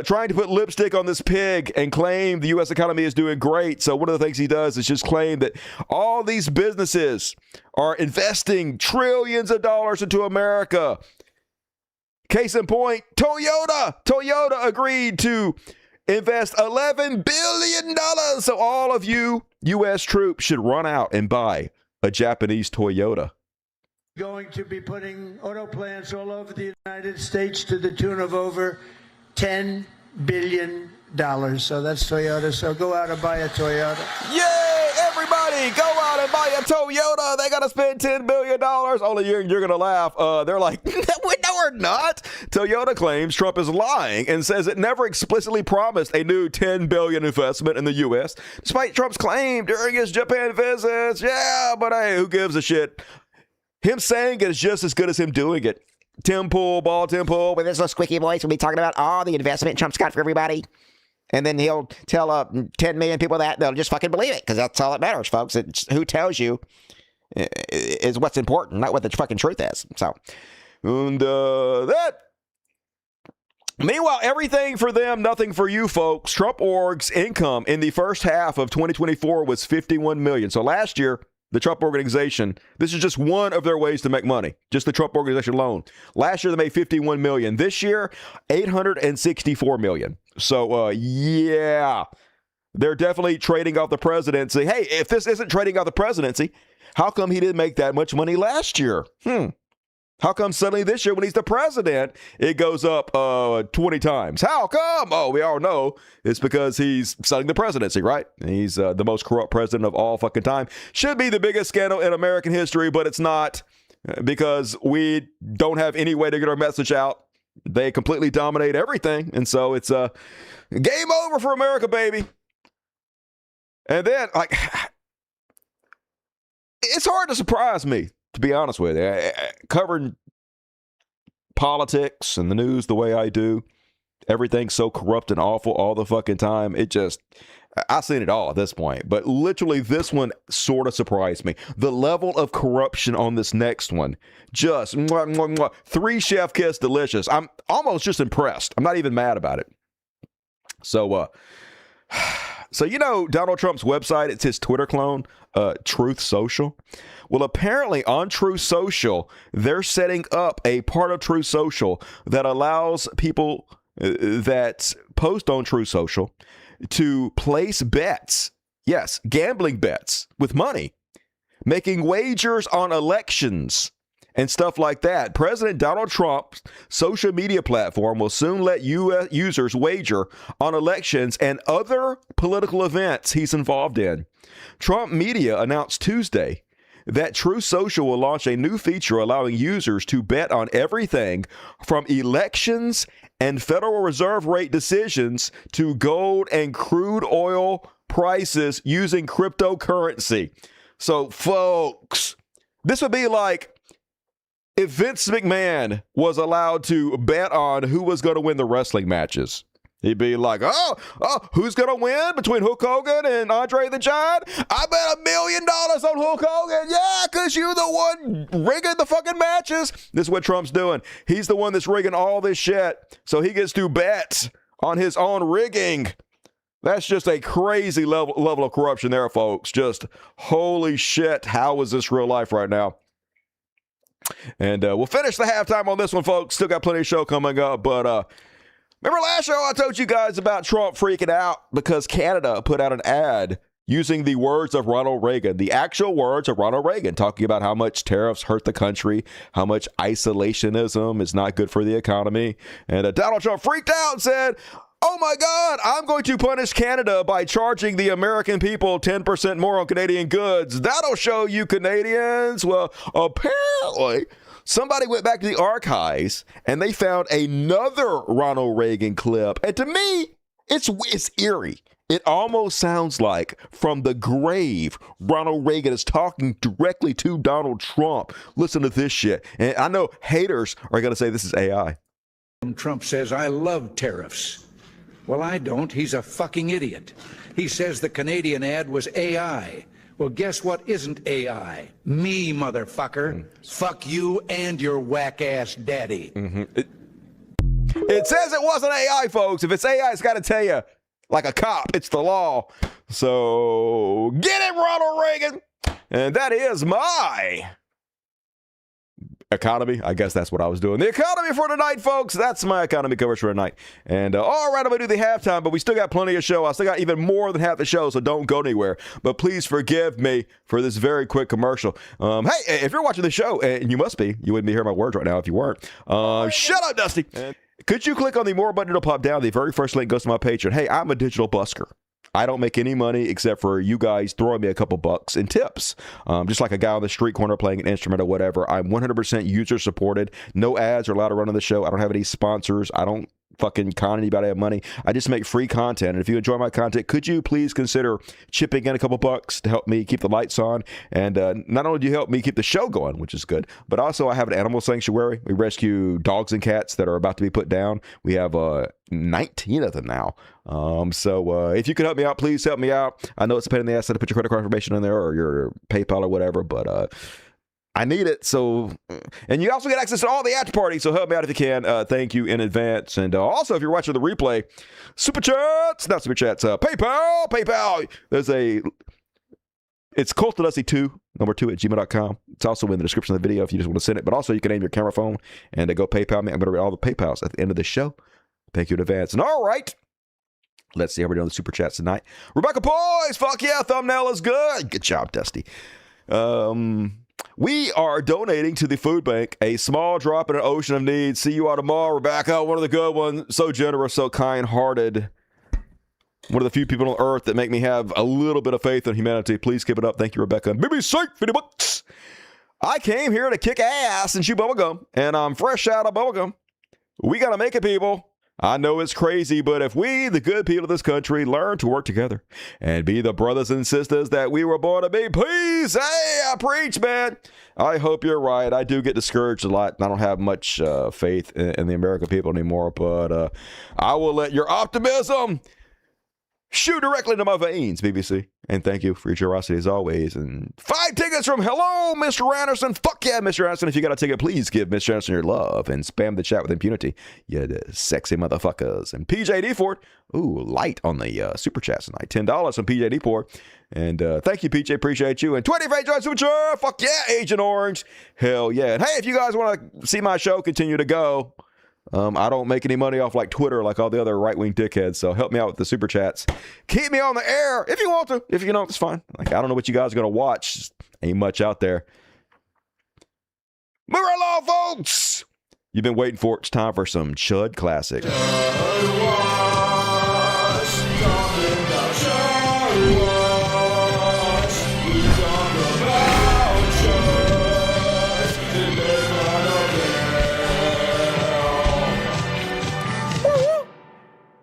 Trying to put lipstick on this pig and claim the U.S. economy is doing great. So one of the things he does is just claim that all these businesses are investing trillions of dollars into America. Case in point, Toyota. Toyota agreed to invest $11 billion. So all of you U.S. troops should run out and buy a Japanese Toyota. Going to be putting auto plants all over the United States to the tune of over $10 billion. So that's Toyota. So go out and buy a Toyota. Yay! Everybody, go out and buy a Toyota. They got to spend $10 billion. Only you're going to laugh. They're like, no, we're not. Toyota claims Trump is lying and says it never explicitly promised a new $10 billion investment in the U.S., despite Trump's claim during his Japan visits. Yeah, but hey, who gives a shit? Him saying it is just as good as him doing it. Tim Pool, with his little squeaky voice, will be talking about all the investment Trump's got for everybody. And then he'll tell 10 million people that they'll just fucking believe it, because that's all that matters, folks. It's who tells you is what's important, not what the fucking truth is. So, and that. Meanwhile, everything for them, nothing for you, folks. Trump Org's income in the first half of 2024 was $51 million. So last year, the Trump Organization, this is just one of their ways to make money, just the Trump Organization alone. Last year, they made $51 million. This year, $864 million. So, yeah, they're definitely trading off the presidency. Hey, if this isn't trading off the presidency, how come he didn't make that much money last year? How come suddenly this year, when he's the president, it goes up 20 times? How come? Oh, we all know it's because he's selling the presidency, right? He's the most corrupt president of all fucking time. Should be the biggest scandal in American history, but it's not, because we don't have any way to get our message out. They completely dominate everything. And so it's game over for America, baby. And then, like, it's hard to surprise me, to be honest with you. Covering politics and the news the way I do, everything's so corrupt and awful all the fucking time. I've seen it all at this point, but literally this one sort of surprised me. The level of corruption on this next one, just mwah, mwah, mwah. 3 chef kiss delicious. I'm almost just impressed. I'm not even mad about it. So you know Donald Trump's website, it's his Twitter clone, Truth Social. Well, apparently on Truth Social, they're setting up a part of Truth Social that allows people that post on Truth Social to place bets. Yes, gambling bets with money, making wagers on elections and stuff like that. President Donald Trump's social media platform will soon let U.S. users wager on elections and other political events he's involved in. Trump Media announced Tuesday that Truth Social will launch a new feature allowing users to bet on everything from elections and Federal Reserve rate decisions to gold and crude oil prices using cryptocurrency. So, folks, this would be like if Vince McMahon was allowed to bet on who was going to win the wrestling matches. He'd be like, oh, who's going to win between Hulk Hogan and Andre the Giant? I bet $1 million on Hulk Hogan. Yeah, because you're the one rigging the fucking matches. This is what Trump's doing. He's the one that's rigging all this shit. So he gets to bet on his own rigging. That's just a crazy level of corruption there, folks. Just holy shit. How is this real life right now? And we'll finish the halftime on this one, folks. Still got plenty of show coming up, but remember last show I told you guys about Trump freaking out because Canada put out an ad using the words of Ronald Reagan, the actual words of Ronald Reagan, talking about how much tariffs hurt the country, how much isolationism is not good for the economy. And Donald Trump freaked out and said, oh my God, I'm going to punish Canada by charging the American people 10% more on Canadian goods. That'll show you Canadians. Well, apparently somebody went back to the archives and they found another Ronald Reagan clip. And to me, it's eerie. It almost sounds like from the grave, Ronald Reagan is talking directly to Donald Trump. Listen to this shit. And I know haters are going to say this is AI. Trump says, I love tariffs. Well, I don't. He's a fucking idiot. He says the Canadian ad was AI. Well, guess what isn't AI? Me, motherfucker. Fuck you and your whack-ass daddy. It says it wasn't AI, folks. If it's AI, it's got to tell you, like a cop, it's the law. So get it, Ronald Reagan. And that is my economy. I guess that's what I was doing. The economy for tonight, folks. That's my economy coverage for tonight. And all right, I'm going to do the halftime, but we still got plenty of show. I still got even more than half the show, so don't go anywhere. But please forgive me for this very quick commercial. Hey, if you're watching the show, and you must be, you wouldn't be hearing my words right now if you weren't. Shut up, Dusty. Could you click on the more button? It'll pop down. The very first link goes to my Patreon. Hey, I'm a digital busker. I don't make any money except for you guys throwing me a couple bucks in tips. Just like a guy on the street corner playing an instrument or whatever. I'm 100% user supported. No ads are allowed to run on the show. I don't have any sponsors. I don't fucking con anybody have money. I just make free content. And if you enjoy my content, could you please consider chipping in a couple bucks to help me keep the lights on? And not only do you help me keep the show going, which is good, but also I have an animal sanctuary. We rescue dogs and cats that are about to be put down. We have 19 of them now. So if you could help me out, please help me out. I know it's a pain in the ass to put your credit card information in there or your PayPal or whatever, but I need it. So, and you also get access to all the after parties. So help me out if you can. Thank you in advance. And also, if you're watching the replay, super chats, not super chats, PayPal. It's cultofdusty2, number 2 at gmail.com. It's also in the description of the video if you just want to send it. But also, you can aim your camera phone and go PayPal me. I'm going to read all the PayPals at the end of the show. Thank you in advance. And all right. Let's see how we're doing the super chats tonight. Rebecca Poise, fuck yeah, thumbnail is good. Good job, Dusty. We are donating to the food bank, a small drop in an ocean of need. See you all tomorrow, Rebecca. One of the good ones. So generous, so kind-hearted. One of the few people on earth that make me have a little bit of faith in humanity. Please keep it up. Thank you, Rebecca. And be safe, $50. I came here to kick ass and chew bubblegum, and I'm fresh out of bubblegum. We got to make it, people. I know it's crazy, but if we, the good people of this country, learn to work together and be the brothers and sisters that we were born to be, please, hey, I preach, man. I hope you're right. I do get discouraged a lot. I don't have much faith in the American people anymore, but I will let your optimism shoot directly into my veins, BBC. And thank you for your generosity as always. And 5 tickets from hello, Mr. Anderson. Fuck yeah, Mr. Anderson. If you got a ticket, please give Mr. Anderson your love and spam the chat with impunity. You sexy motherfuckers. And PJ D Ford. Ooh, light on the super chat tonight. $10 from PJ D Ford. And thank you, PJ. Appreciate you. And 20 for Joint Super Chat. Fuck yeah, Agent Orange. Hell yeah. And hey, if you guys want to see my show continue to go, I don't make any money off like Twitter like all the other right-wing dickheads, so help me out with the super chats. Keep me on the air if you want to. If you don't, it's fine. Like, I don't know what you guys are going to watch. Just ain't much out there. Move right along, folks. You've been waiting for it. It's time for some Chud Classic.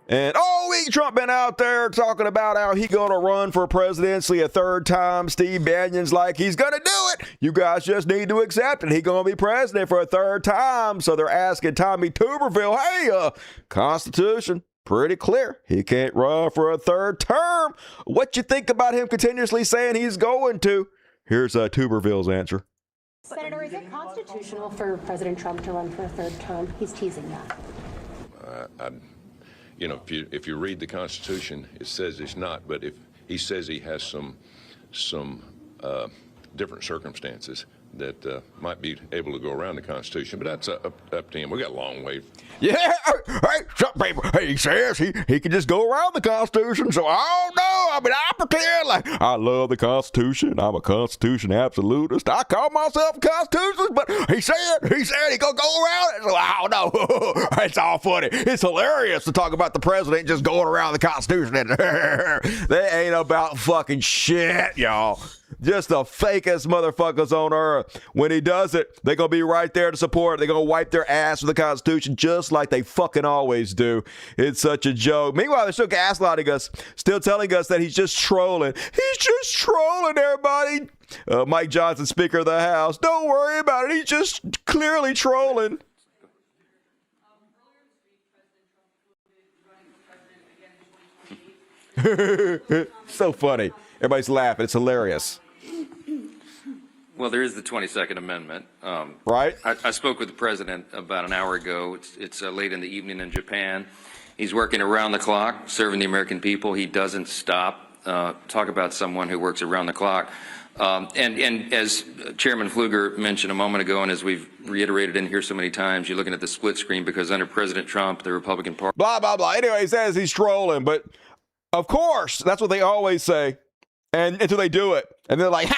And all week, Trump been out there talking about how he going to run for presidency a third time. Steve Bannon's like, he's going to do it. You guys just need to accept it. He's going to be president for a third time. So they're asking Tommy Tuberville, hey, Constitution, pretty clear. He can't run for a third term. What you think about him continuously saying he's going to? Here's Tuberville's answer. Senator, is it constitutional for President Trump to run for a third term? He's teasing that. You know, if you read the Constitution, it says it's not. But if he says he has some different circumstances that might be able to go around the Constitution, but that's up to him. We got a long way. Yeah, hey, he says he can just go around the Constitution. So I don't know. I mean, I pretend like I love the Constitution. I'm a Constitution absolutist. I call myself a Constitutionalist, but he said he gonna go around it. So I don't know. It's all funny. It's hilarious to talk about the president just going around the Constitution. They ain't about fucking shit, y'all. Just the fakest motherfuckers on earth. When he does it, they're going to be right there to support. They're going to wipe their ass with the Constitution just like they fucking always do. It's such a joke. Meanwhile, they're still gaslighting us, still telling us that he's just trolling. He's just trolling everybody. Mike Johnson, Speaker of the House. Don't worry about it. He's just clearly trolling. So funny. Everybody's laughing. It's hilarious. Well, there is the 22nd Amendment. Right. I spoke with the president about an hour ago. It's late in the evening in Japan. He's working around the clock, serving the American people. He doesn't stop. Talk about someone who works around the clock. And as Chairman Pfluger mentioned a moment ago, and as we've reiterated in here so many times, you're looking at the split screen because under President Trump, the Republican Party. Blah, blah, blah. Anyway, he says he's trolling, but of course, that's what they always say. And until they do it. And they're like,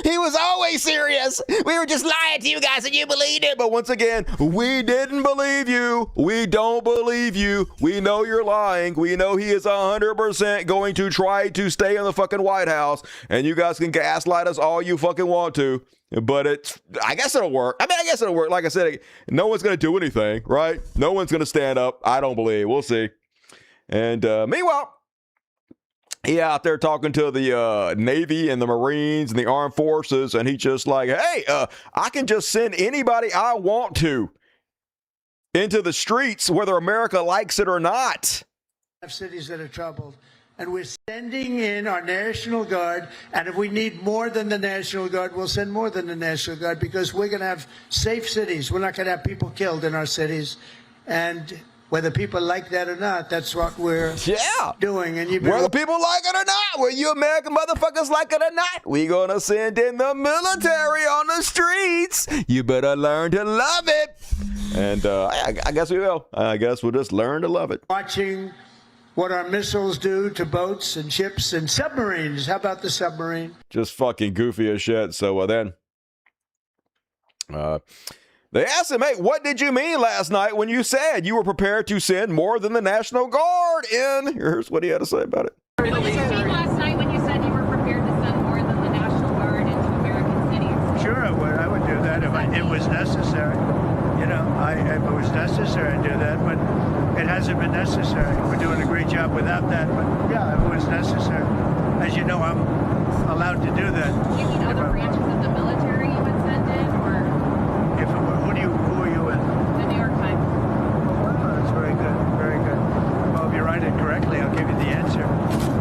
he was always serious. We were just lying to you guys and you believed it. But once again, we didn't believe you. We don't believe you. We know you're lying. We know he is 100% going to try to stay in the fucking White House. And you guys can gaslight us all you fucking want to. But I guess it'll work. I guess it'll work. Like I said, no one's going to do anything, right? No one's going to stand up. I don't believe. We'll see. And meanwhile, he out there talking to the Navy and the Marines and the Armed Forces, and he just like, hey, I can just send anybody I want to into the streets, whether America likes it or not. Have cities that are troubled, and we're sending in our National Guard, and if we need more than the National Guard, we'll send more than the National Guard, because we're going to have safe cities. We're not going to have people killed in our cities, and whether people like that or not, that's what we're doing. And whether people like it or not, whether you American motherfuckers like it or not, we're going to send in the military on the streets. You better learn to love it. And I guess we will. I guess we'll just learn to love it. Watching what our missiles do to boats and ships and submarines. How about the submarine? Just fucking goofy as shit. So then... they asked him, hey, what did you mean last night when you said you were prepared to send more than the National Guard in? Here's what he had to say about it. What did you mean last night when you said you were prepared to send more than the National Guard into American cities? Sure, I would. I would do that if it was necessary. You know, if it was necessary, I'd do that, but it hasn't been necessary. We're doing a great job without that, but yeah, if it was necessary. As you know, I'm allowed to do that. Do you mean other branches of the military you would send in, or? If it were, who are you with? The New York Times. Oh, that's very good, very good. Well, if you write it correctly, I'll give you the answer.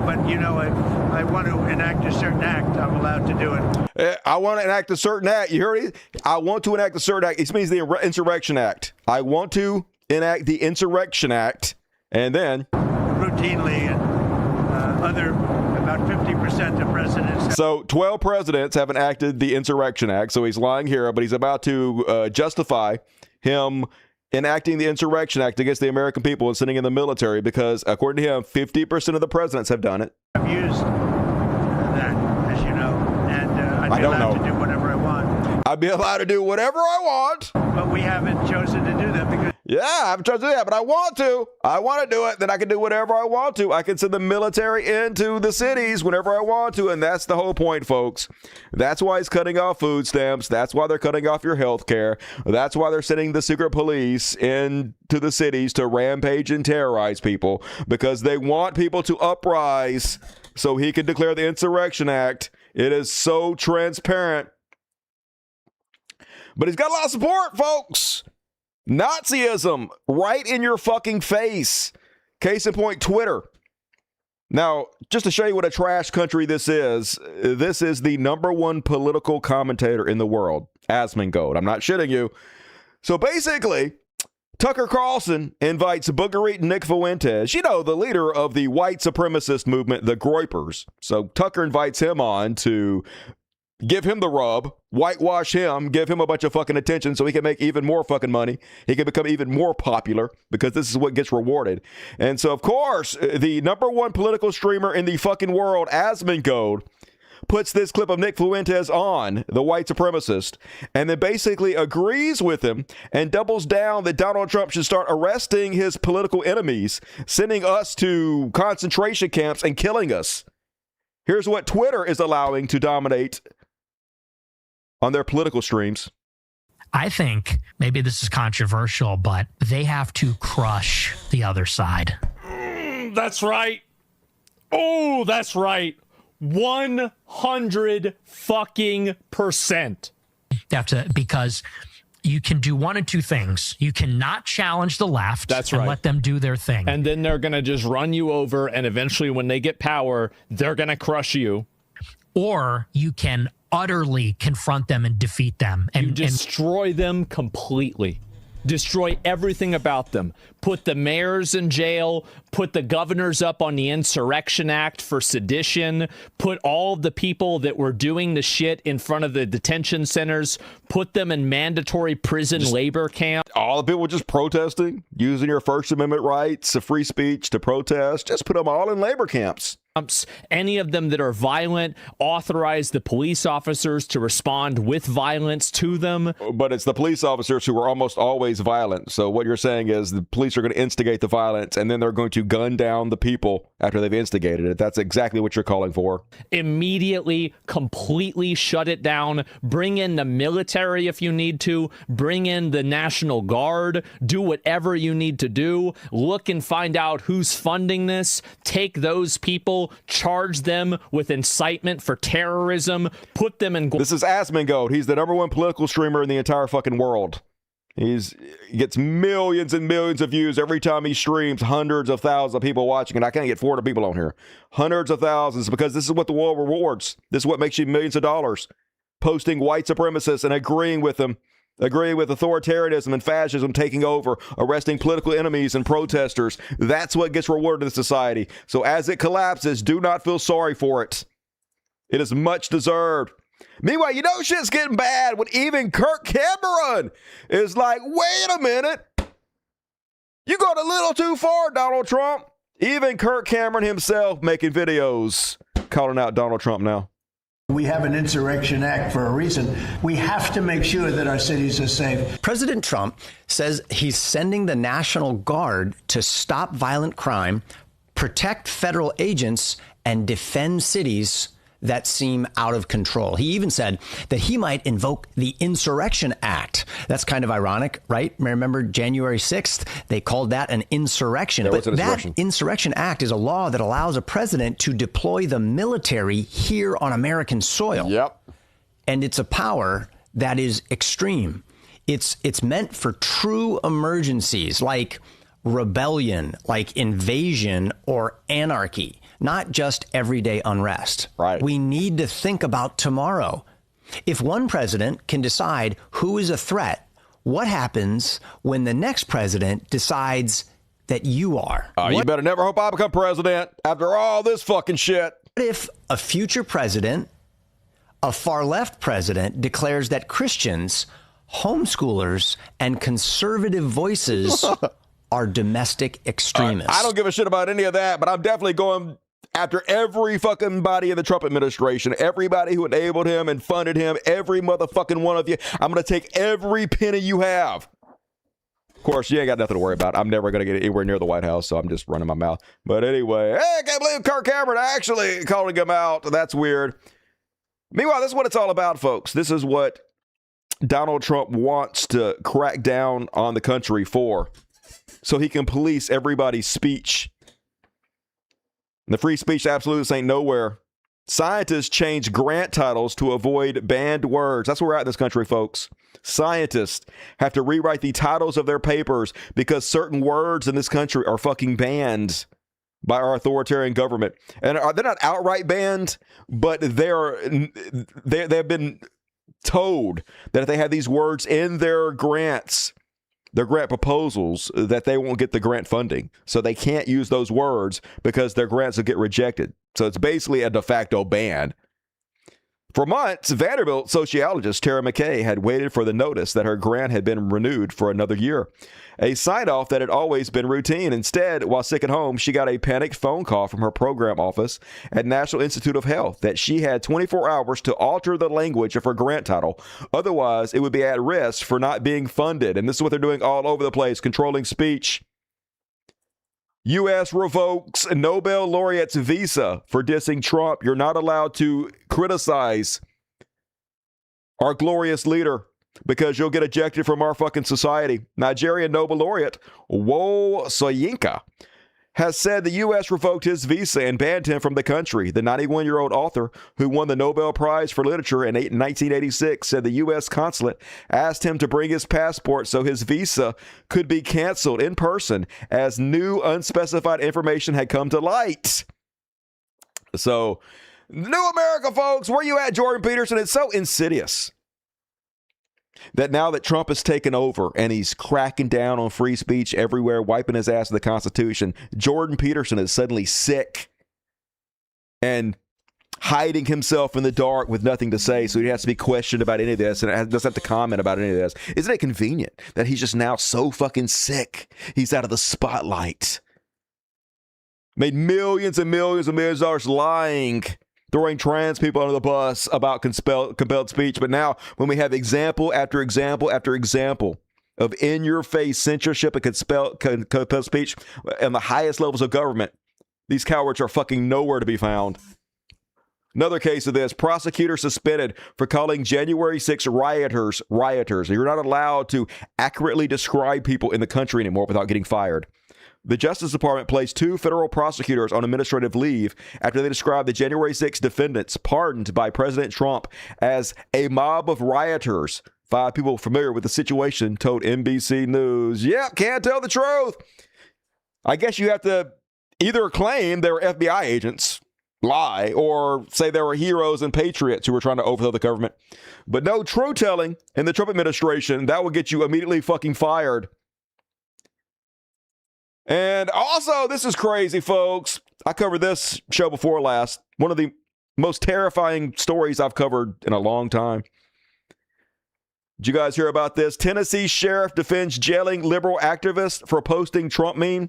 But, you know, if I want to enact a certain act, I'm allowed to do it. I want to enact a certain act. You heard it? I want to enact a certain act. It means the Insurrection Act. I want to enact the Insurrection Act, and then... routinely, and about 50% of presidents... So 12 presidents have enacted the Insurrection Act, so he's lying here, but he's about to justify him enacting the Insurrection Act against the American people and sending in the military because, according to him, 50% of the presidents have done it. I've used that, as you know, and I'd be allowed to do whatever I want. I'd be allowed to do whatever I want. But we haven't chosen to do that because... Yeah, I haven't chosen to do that, but I want to. I want to do it. Then I can do whatever I want to. I can send the military into the cities whenever I want to, and that's the whole point, folks. That's why he's cutting off food stamps. That's why they're cutting off your health care. That's why they're sending the secret police into the cities to rampage and terrorize people, because they want people to uprise so he can declare the Insurrection Act. It is so transparent. But he's got a lot of support, folks. Nazism right in your fucking face. Case in point, Twitter. Now, just to show you what a trash country this is the #1 political commentator in the world, Asmongold. I'm not shitting you. So basically, Tucker Carlson invites Booger Eating Nick Fuentes, you know, the leader of the white supremacist movement, the Groypers. So Tucker invites him on to give him the rub, whitewash him, give him a bunch of fucking attention so he can make even more fucking money. He can become even more popular because this is what gets rewarded. And so, of course, the #1 political streamer in the fucking world, Asmongold, puts this clip of Nick Fuentes on, the white supremacist, and then basically agrees with him and doubles down that Donald Trump should start arresting his political enemies, sending us to concentration camps and killing us. Here's what Twitter is allowing to dominate on their political streams. I think maybe this is controversial, but they have to crush the other side. That's right. Oh, that's right. 100 fucking %. They have to, because you can do one of two things. You cannot challenge the left and let them do their thing. And then they're going to just run you over, and eventually when they get power, they're going to crush you. Or you can utterly confront them and defeat them. And you destroy them completely. Destroy everything about them. Put the mayors in jail. Put the governors up on the Insurrection Act for sedition. Put all of the people that were doing the shit in front of the detention centers. Put them in mandatory prison labor camp. All the people just protesting, using your First Amendment rights of free speech to protest, just put them all in labor camps. Any of them that are violent, authorize the police officers to respond with violence to them. But it's the police officers who are almost always violent. So what you're saying is the police are going to instigate the violence, and then they're going to gun down the people after they've instigated it. That's exactly what you're calling for. Immediately, completely shut it down. Bring in the military if you need to. Bring in the National Guard. Do whatever you need to do. Look and find out who's funding this. Take those people, charge them with incitement for terrorism, put them in... This is Asmongold. He's the #1 political streamer in the entire fucking world. He gets millions and millions of views every time he streams, hundreds of thousands of people watching, and I can't get 400 people on here. Hundreds of thousands, because this is what the world rewards. This is what makes you millions of dollars. Posting white supremacists and agreeing with them. Agreeing with authoritarianism and fascism taking over, arresting political enemies and protesters. That's what gets rewarded in society. So as it collapses, do not feel sorry for it. It is much deserved. Meanwhile, you know shit's getting bad when even Kirk Cameron is like, wait a minute. You got a little too far, Donald Trump. Even Kirk Cameron himself making videos calling out Donald Trump now. We have an Insurrection Act for a reason. We have to make sure that our cities are safe. President Trump says he's sending the National Guard to stop violent crime, protect federal agents, and defend cities that seem out of control. He even said that he might invoke the Insurrection Act. That's kind of ironic, right? Remember January 6th? They called that an insurrection. But that Insurrection Act is a law that allows a president to deploy the military here on American soil. Yep. And it's a power that is extreme. It's meant for true emergencies like rebellion, like invasion or anarchy. Not just everyday unrest. Right. We need to think about tomorrow. If one president can decide who is a threat, what happens when the next president decides that you are? You better never hope I become president after all this fucking shit. What if a future president, a far-left president, declares that Christians, homeschoolers, and conservative voices are domestic extremists? I don't give a shit about any of that, but I'm definitely going after every fucking body in the Trump administration, everybody who enabled him and funded him, every motherfucking one of you. I'm going to take every penny you have. Of course, you ain't got nothing to worry about. I'm never going to get anywhere near the White House, so I'm just running my mouth. But anyway, hey, I can't believe Kirk Cameron actually calling him out. That's weird. Meanwhile, this is what it's all about, folks. This is what Donald Trump wants to crack down on the country for, so he can police everybody's speech. The free speech absolutes ain't nowhere. Scientists change grant titles to avoid banned words. That's where we're at in this country, folks. Scientists have to rewrite the titles of their papers because certain words in this country are fucking banned by our authoritarian government. And they're not outright banned, but they've been told that if they have these words in their grants, their grant proposals, that they won't get the grant funding. So they can't use those words because their grants will get rejected. So it's basically a de facto ban. For months, Vanderbilt sociologist Tara McKay had waited for the notice that her grant had been renewed for another year, a sign-off that had always been routine. Instead, while sick at home, she got a panicked phone call from her program office at National Institute of Health that she had 24 hours to alter the language of her grant title. Otherwise, it would be at risk for not being funded. And this is what they're doing all over the place, controlling speech. U.S. revokes Nobel laureate's visa for dissing Trump. You're not allowed to criticize our glorious leader because you'll get ejected from our fucking society. Nigerian Nobel laureate Wo Soyinka has said the U.S. revoked his visa and banned him from the country. The 91-year-old author, who won the Nobel Prize for Literature in 1986, said the U.S. consulate asked him to bring his passport so his visa could be canceled in person as new unspecified information had come to light. So, New America, folks, where you at, Jordan Peterson? It's so insidious that now that Trump has taken over and he's cracking down on free speech everywhere, wiping his ass of the Constitution, Jordan Peterson is suddenly sick and hiding himself in the dark with nothing to say, so he has to be questioned about any of this and doesn't have to comment about any of this. Isn't it convenient that he's just now so fucking sick he's out of the spotlight? Made millions and millions and millions of dollars lying, throwing trans people under the bus about compelled speech. But now, when we have example after example after example of in-your-face censorship and compelled speech on the highest levels of government, these cowards are fucking nowhere to be found. Another case of this, prosecutor suspended for calling January 6 rioters. You're not allowed to accurately describe people in the country anymore without getting fired. The Justice Department placed 2 federal prosecutors on administrative leave after they described the January 6 defendants pardoned by President Trump as a mob of rioters. 5 people familiar with the situation told NBC News. Yep, can't tell the truth. I guess you have to either claim they were FBI agents, lie, or say they were heroes and patriots who were trying to overthrow the government. But no true telling in the Trump administration, that will get you immediately fucking fired. And also, this is crazy, folks. I covered this show before last. One of the most terrifying stories I've covered in a long time. Did you guys hear about this? Tennessee sheriff defends jailing liberal activist for posting Trump meme.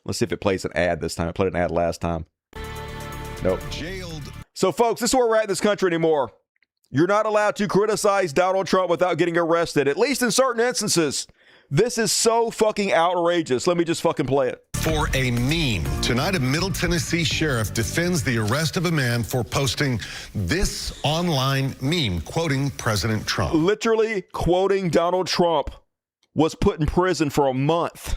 Let's see if it plays an ad this time. I played an ad last time. Nope. Jailed. So, folks, this is where we're at in this country anymore. You're not allowed to criticize Donald Trump without getting arrested, at least in certain instances. This is so fucking outrageous. Let me just fucking play it. For a meme. Tonight, a Middle Tennessee sheriff defends the arrest of a man for posting this online meme, quoting President Trump. Literally quoting Donald Trump, was put in prison for a month.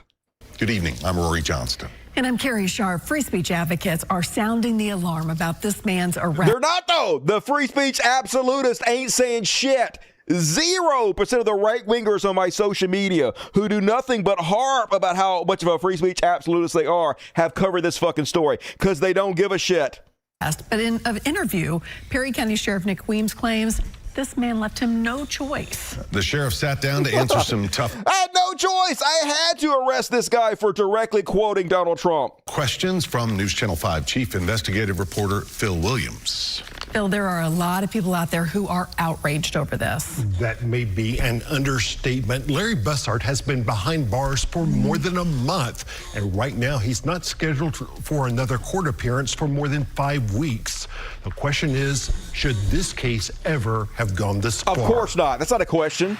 Good evening. I'm Rory Johnston. And I'm Carrie Sharp. Free speech advocates are sounding the alarm about this man's arrest. They're not, though. The free speech absolutists ain't saying shit. 0% of the right-wingers on my social media who do nothing but harp about how much of a free speech absolutist they are have covered this fucking story because they don't give a shit. But in an interview, Perry County Sheriff Nick Weems claims this man left him no choice. The sheriff sat down to answer some tough... I had no choice. I had to arrest this guy for directly quoting Donald Trump. Questions from News Channel 5 Chief Investigative Reporter Phil Williams. Phil, there are a lot of people out there who are outraged over this. That may be an understatement. Larry Bussard has been behind bars for more than a month, and right now he's not scheduled for another court appearance for more than 5 weeks. The question is, should this case ever have gone this far? Of course not. That's not a question.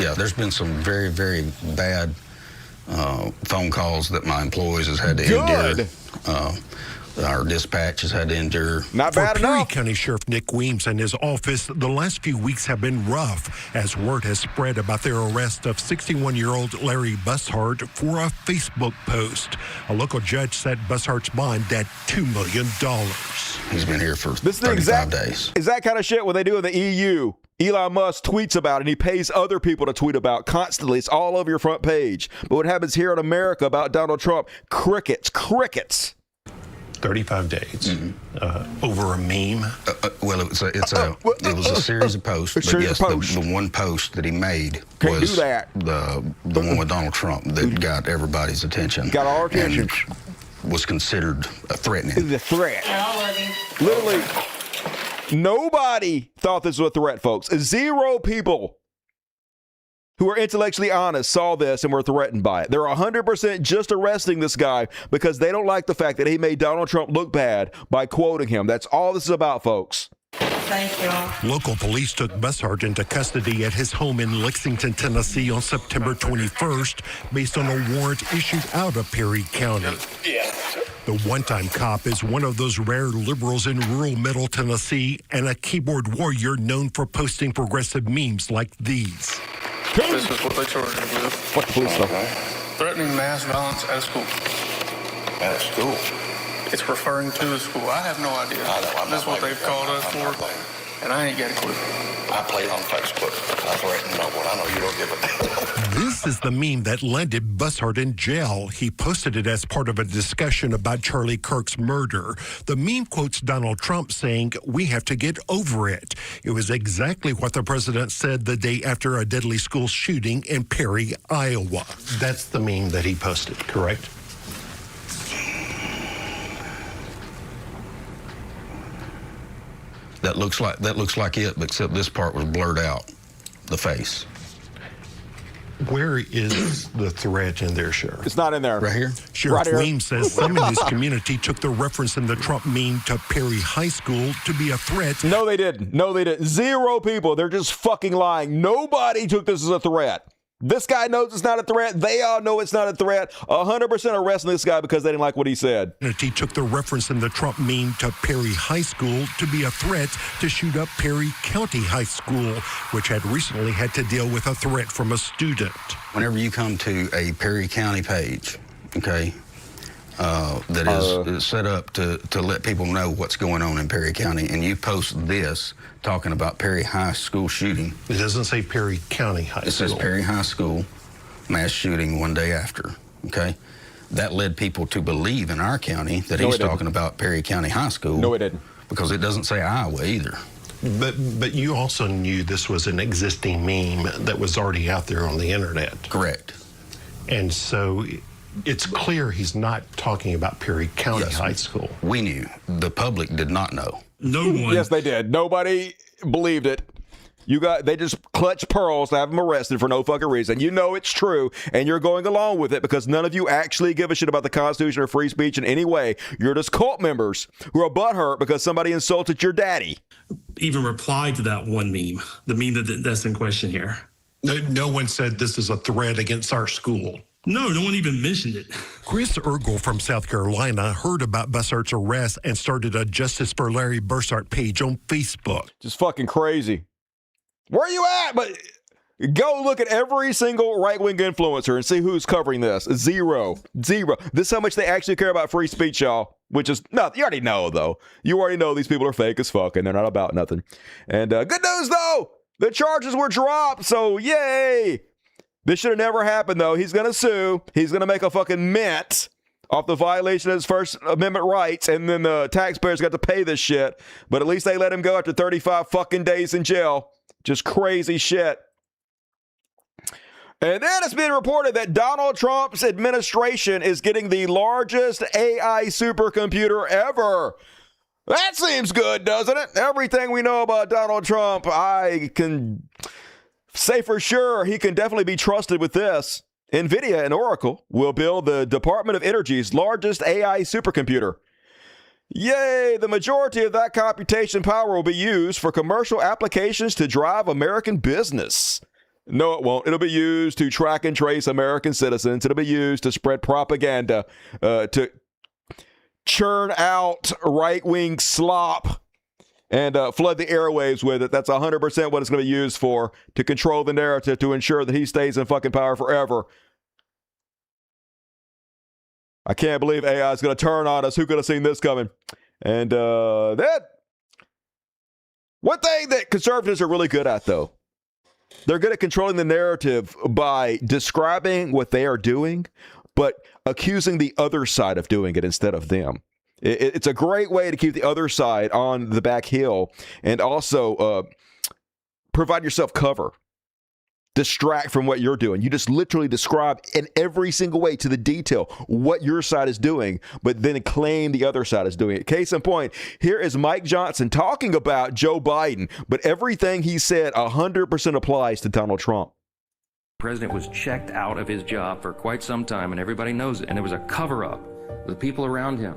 Yeah, there's been some very, very bad phone calls that my employees has had to endure. Our dispatch has had to endure. Not bad For Perry enough. County Sheriff Nick Weems and his office, the last few weeks have been rough as word has spread about their arrest of 61-year-old Larry Bussard for a Facebook post. A local judge set Bussard's bond at $2 million. He's been here for This is 35 days. Is that kind of shit what they do in the EU? Elon Musk tweets about it, and he pays other people to tweet about constantly. It's all over your front page. But what happens here in America about Donald Trump? Crickets. 35 days over a meme. Well, it was a series of posts. But yes, the one post that he made was the one with Donald Trump that got everybody's attention. Got our attention. Was considered threatening. The threat. Literally, nobody thought this was a threat, folks. 0 people who are intellectually honest saw this and were threatened by it. They're 100% just arresting this guy because they don't like the fact that he made Donald Trump look bad by quoting him. That's all this is about, folks. Thank you. Local police took Bussard into custody at his home in Lexington, Tennessee on September 21st based on a warrant issued out of Perry County. The one-time cop is one of those rare liberals in rural Middle Tennessee and a keyboard warrior known for posting progressive memes like these. This is what they charged me with. What police stuff? Threatening mass violence at a school. At a school? It's referring to a school. I have no idea. That's what they've called us for, and I ain't got a clue. I play on Facebook. I threaten no one. I know you don't give a damn. This is the meme that landed Bussard in jail. He posted it as part of a discussion about Charlie Kirk's murder. The meme quotes Donald Trump saying, "We have to get over it." It was exactly what the president said the day after a deadly school shooting in Perry, Iowa. That's the meme that he posted, correct? That looks like it, except this part was blurred out, the face. Where is the threat in there, Sheriff? It's not in there. Right here? Sheriff Right here. Weems says some in his community took the reference in the Trump meme to Perry High School to be a threat. No, they didn't. No, they didn't. 0 people. They're just fucking lying. Nobody took this as a threat. This guy knows it's not a threat. They all know it's not a threat. 100% arresting this guy because they didn't like what he said. He took the reference in the Trump meme to Perry High School to be a threat to shoot up Perry County High School, which had recently had to deal with a threat from a student. Whenever you come to a Perry County page, okay, that is set up to let people know what's going on in Perry County, and you post this talking about Perry High School shooting. It doesn't say Perry County High School. It says Perry High School mass shooting one day after, okay? That led people to believe in our county that he's talking about Perry County High School. No, it didn't. Because it doesn't say Iowa either. But you also knew this was an existing meme that was already out there on the internet. Correct. And so it's clear he's not talking about Perry County High School. We knew. The public did not know. No one. Yes, they did. Nobody believed it. They just clutched pearls to have him arrested for no fucking reason. You know it's true, and you're going along with it because none of you actually give a shit about the Constitution or free speech in any way. You're just cult members who are butthurt because somebody insulted your daddy. Even replied to that one meme, the meme that's in question here. No one said this is a threat against our school. No one even mentioned it. Chris Ergel from South Carolina heard about Bussard's arrest and started a Justice for Larry Bussard page on Facebook. Just fucking crazy. Where are you at? But go look at every single right-wing influencer and see who's covering this. 0. This is how much they actually care about free speech, y'all. Which is nothing. You already know, though. You already know these people are fake as fuck and they're not about nothing. And good news, though. The charges were dropped, so yay. This should have never happened, though. He's going to sue. He's going to make a fucking mint off the violation of his First Amendment rights, and then the taxpayers got to pay this shit. But at least they let him go after 35 fucking days in jail. Just crazy shit. And then it's been reported that Donald Trump's administration is getting the largest AI supercomputer ever. That seems good, doesn't it? Everything we know about Donald Trump, I can say for sure he can definitely be trusted with this. NVIDIA and Oracle will build the Department of Energy's largest AI supercomputer. Yay! The majority of that computation power will be used for commercial applications to drive American business. No, it won't. It'll be used to track and trace American citizens. It'll be used to spread propaganda, to churn out right-wing slop and flood the airwaves with it. That's 100% what it's going to be used for, to control the narrative, to ensure that he stays in fucking power forever. I can't believe AI is going to turn on us. Who could have seen this coming? And that one thing that conservatives are really good at, though, they're good at controlling the narrative by describing what they are doing, but accusing the other side of doing it instead of them. It's a great way to keep the other side on the back hill and also provide yourself cover. Distract from what you're doing. You just literally describe in every single way to the detail what your side is doing, but then claim the other side is doing it. Case in point, here is Mike Johnson talking about Joe Biden, but everything he said 100% applies to Donald Trump. The president was checked out of his job for quite some time, and everybody knows it, and there was a cover-up. The people around him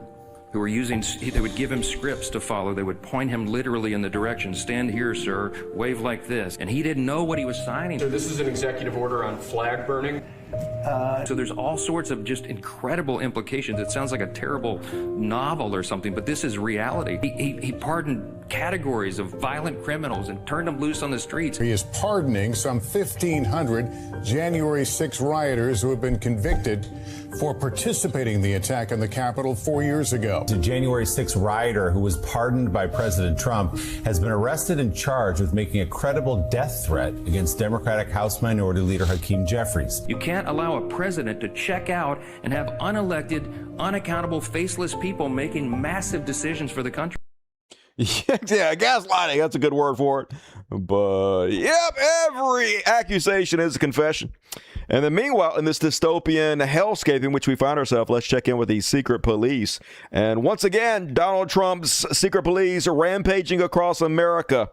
who were they would give him scripts to follow. They would point him literally in the direction, stand here, sir, wave like this. And he didn't know what he was signing. So this is an executive order on flag burning? So there's all sorts of just incredible implications. It sounds like a terrible novel or something, but this is reality. He pardoned categories of violent criminals and turned them loose on the streets. He is pardoning some 1,500 January 6 rioters who have been convicted for participating in the attack on the Capitol 4 years ago. A January 6 rioter who was pardoned by President Trump has been arrested and charged with making a credible death threat against Democratic House Minority Leader Hakeem Jeffries. You can't allow a president to check out and have unelected, unaccountable, faceless people making massive decisions for the country. Yeah, gaslighting. That's a good word for it. But, yep, every accusation is a confession. And then meanwhile, in this dystopian hellscape in which we find ourselves, let's check in with the secret police. And once again, Donald Trump's secret police are rampaging across America,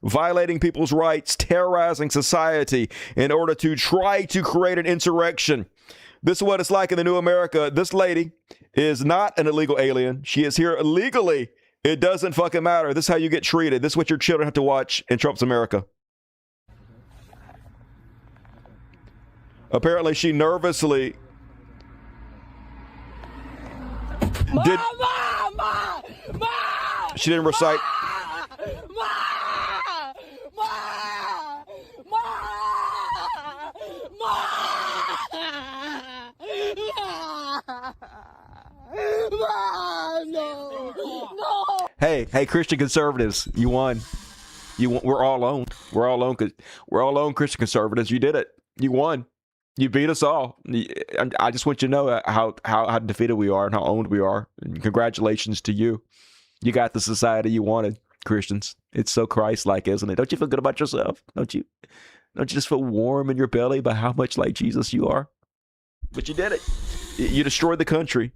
violating people's rights, terrorizing society in order to try to create an insurrection. This is what it's like in the new America. This lady is not an illegal alien. She is here illegally. It doesn't fucking matter. This is how you get treated. This is what your children have to watch in Trump's America. Apparently, she nervously she didn't recite. Hey, Christian conservatives, you won. We're all alone. We're all alone, Christian conservatives. You did it. You won. You beat us all. I just want you to know how defeated we are and how owned we are. And congratulations to you. You got the society you wanted, Christians. It's so Christ-like, isn't it? Don't you feel good about yourself? Don't you just feel warm in your belly by how much like Jesus you are? But you did it. You destroyed the country.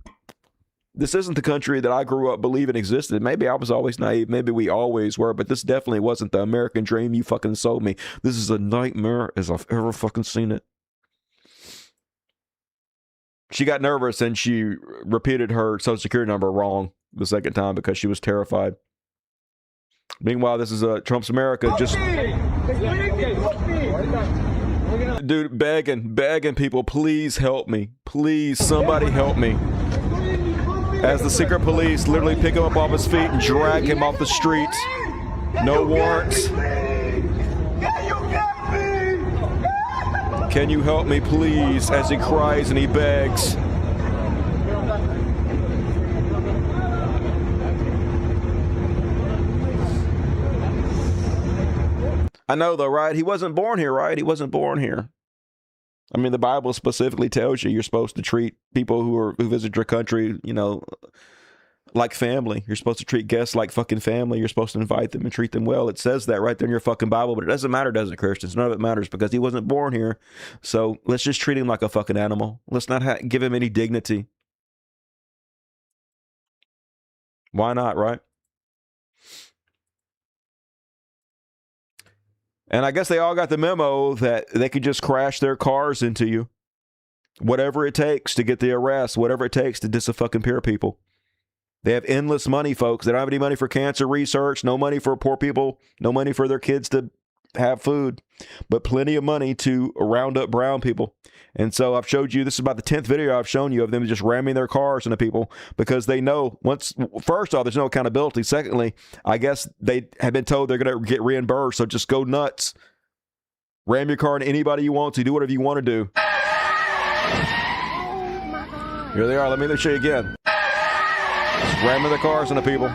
This isn't the country that I grew up believing existed. Maybe I was always naive. Maybe we always were. But this definitely wasn't the American dream you fucking sold me. This is a nightmare as I've ever fucking seen it. She got nervous and she repeated her social security number wrong the second time because she was terrified. Meanwhile, this is Trump's America. Just dude, begging people, please help me. Please, somebody help me. As the secret police literally pick him up off his feet and drag him off the streets. No warrants. Can you help me, please? As he cries and he begs. I know though, right? He wasn't born here, right? He wasn't born here. I mean, the Bible specifically tells you you're supposed to treat people who visit your country, like family. You're supposed to treat guests like fucking family. You're supposed to invite them and treat them well. It says that right there in your fucking Bible, but it doesn't matter, does it, Christians? None of it matters because he wasn't born here. So let's just treat him like a fucking animal. Let's not give him any dignity. Why not, right? And I guess they all got the memo that they could just crash their cars into you. Whatever it takes to get the arrest, whatever it takes to dis-fucking-peer people. They have endless money, folks. They don't have any money for cancer research, no money for poor people, no money for their kids to have food, but plenty of money to round up brown people. And so I've showed you, this is about the 10th video I've shown you of them just ramming their cars into people because they know first off, there's no accountability. Secondly, I guess they have been told they're going to get reimbursed. So just go nuts. Ram your car into anybody you want to. Do whatever you want to do. Here they are. Let me show you again. Just ramming the cars into people.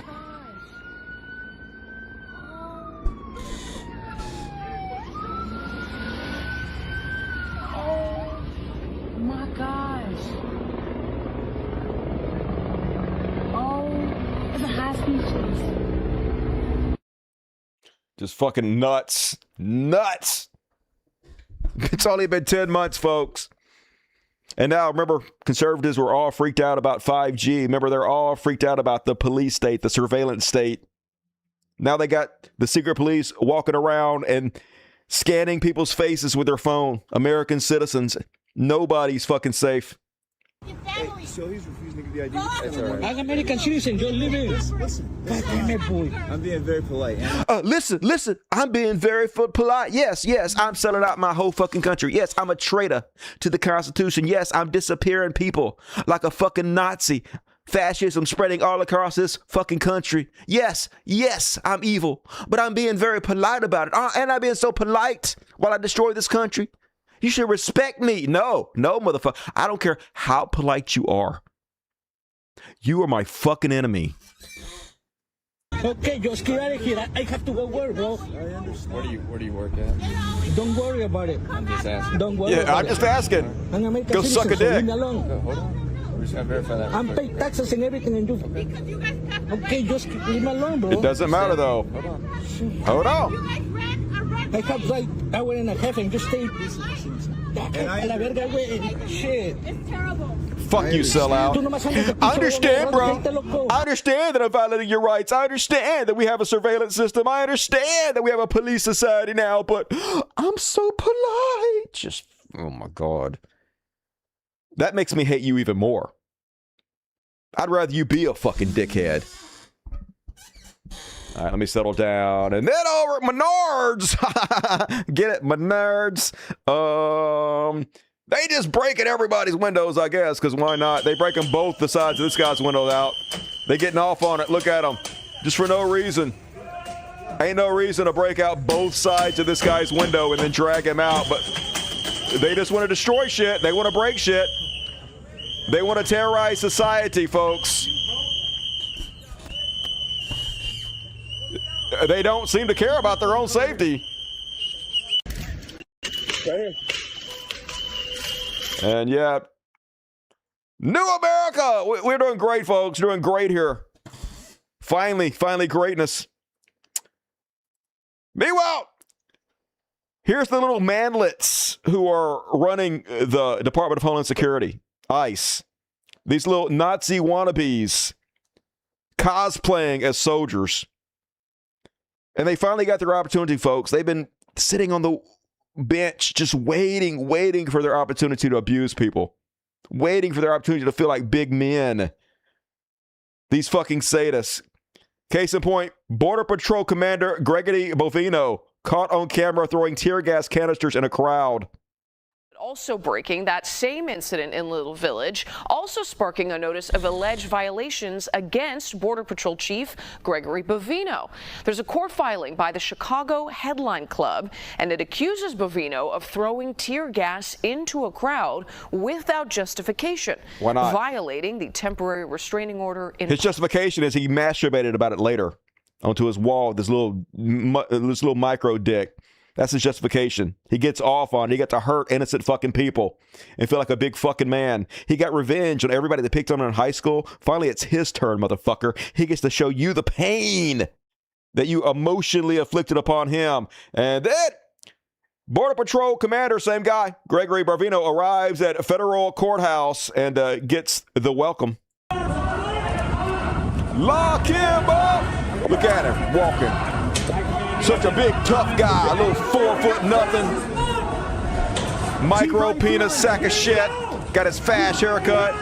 Just fucking nuts. Nuts. It's only been 10 months, folks. And now, remember, conservatives were all freaked out about 5G. Remember, they're all freaked out about the police state, the surveillance state. Now they got the secret police walking around and scanning people's faces with their phone. American citizens. Nobody's fucking safe. So he's refusing to give the ID. That's all right. I'm American citizen. You're living. Listen. I'm being very polite. Listen. I'm being very polite. Yes. I'm selling out my whole fucking country. Yes, I'm a traitor to the Constitution. Yes, I'm disappearing people like a fucking Nazi. Fascism spreading all across this fucking country. Yes, I'm evil. But I'm being very polite about it. And I'm being so polite while I destroy this country. You should respect me. No, motherfucker. I don't care how polite you are. You are my fucking enemy. Okay, just get out of here. I have to go work, bro. I understand. Where do you work at? Don't worry about it. I'm just asking. Don't worry about I'm just asking. I'm American Go citizen, suck a so dick. leave me alone. Hold on. We're just going to verify that. I'm paying taxes and everything and do. Okay, just leave me alone, bro. It doesn't matter, though. Hold on. I have like hour and a half and just stay. Shit. It's terrible. Fuck you, sellout. I understand, bro. I understand that I'm violating your rights. I understand that we have a surveillance system. I understand that we have a police society now, but I'm so polite. Just, oh my God. That makes me hate you even more. I'd rather you be a fucking dickhead. All right, let me settle down. And then over at Menards. Get it, Menards. They just breaking everybody's windows, I guess, because why not? They breaking both the sides of this guy's windows out. They getting off on it. Look at them. Just for no reason. Ain't no reason to break out both sides of this guy's window and then drag him out, but they just want to destroy shit. They want to break shit. They want to terrorize society, folks. They don't seem to care about their own safety. Right here. And yeah, New America. We're doing great, folks. Doing great here. Finally greatness. Meanwhile, here's the little manlets who are running the Department of Homeland Security, ICE. These little Nazi wannabes cosplaying as soldiers. And they finally got their opportunity, folks. They've been sitting on the bench just waiting for their opportunity to abuse people. Waiting for their opportunity to feel like big men. These fucking sadists. Case in point, Border Patrol Commander Gregory Bovino caught on camera throwing tear gas canisters in a crowd. Also breaking, that same incident in Little Village, also sparking a notice of alleged violations against Border Patrol Chief Gregory Bovino. There's a court filing by the Chicago Headline Club, and it accuses Bovino of throwing tear gas into a crowd without justification. Why not? Violating the temporary restraining order. His justification is he masturbated about it later onto his wall with this little micro dick. That's his justification. He gets off on it. He got to hurt innocent fucking people and feel like a big fucking man. He got revenge on everybody that picked on him in high school. Finally, it's his turn, motherfucker. He gets to show you the pain that you emotionally afflicted upon him. And then Border Patrol Commander, same guy, Gregory Bovino, arrives at a federal courthouse and gets the welcome. Lock him up! Look at him, walking. Such a big, tough guy, a little 4 foot nothing. Micro penis sack of shit. Got his fast haircut.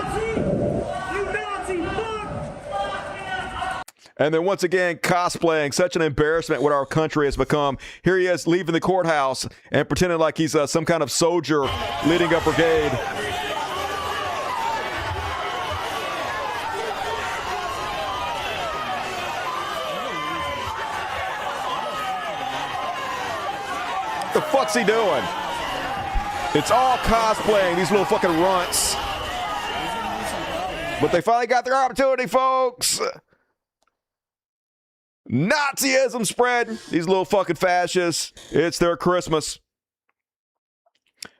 And then once again, cosplaying. Such an embarrassment what our country has become. Here he is leaving the courthouse and pretending like he's some kind of soldier leading a brigade. What the fuck's he doing? It's all cosplaying, these little fucking runts. But they finally got their opportunity, folks. Nazism spreading. These little fucking fascists. It's their Christmas.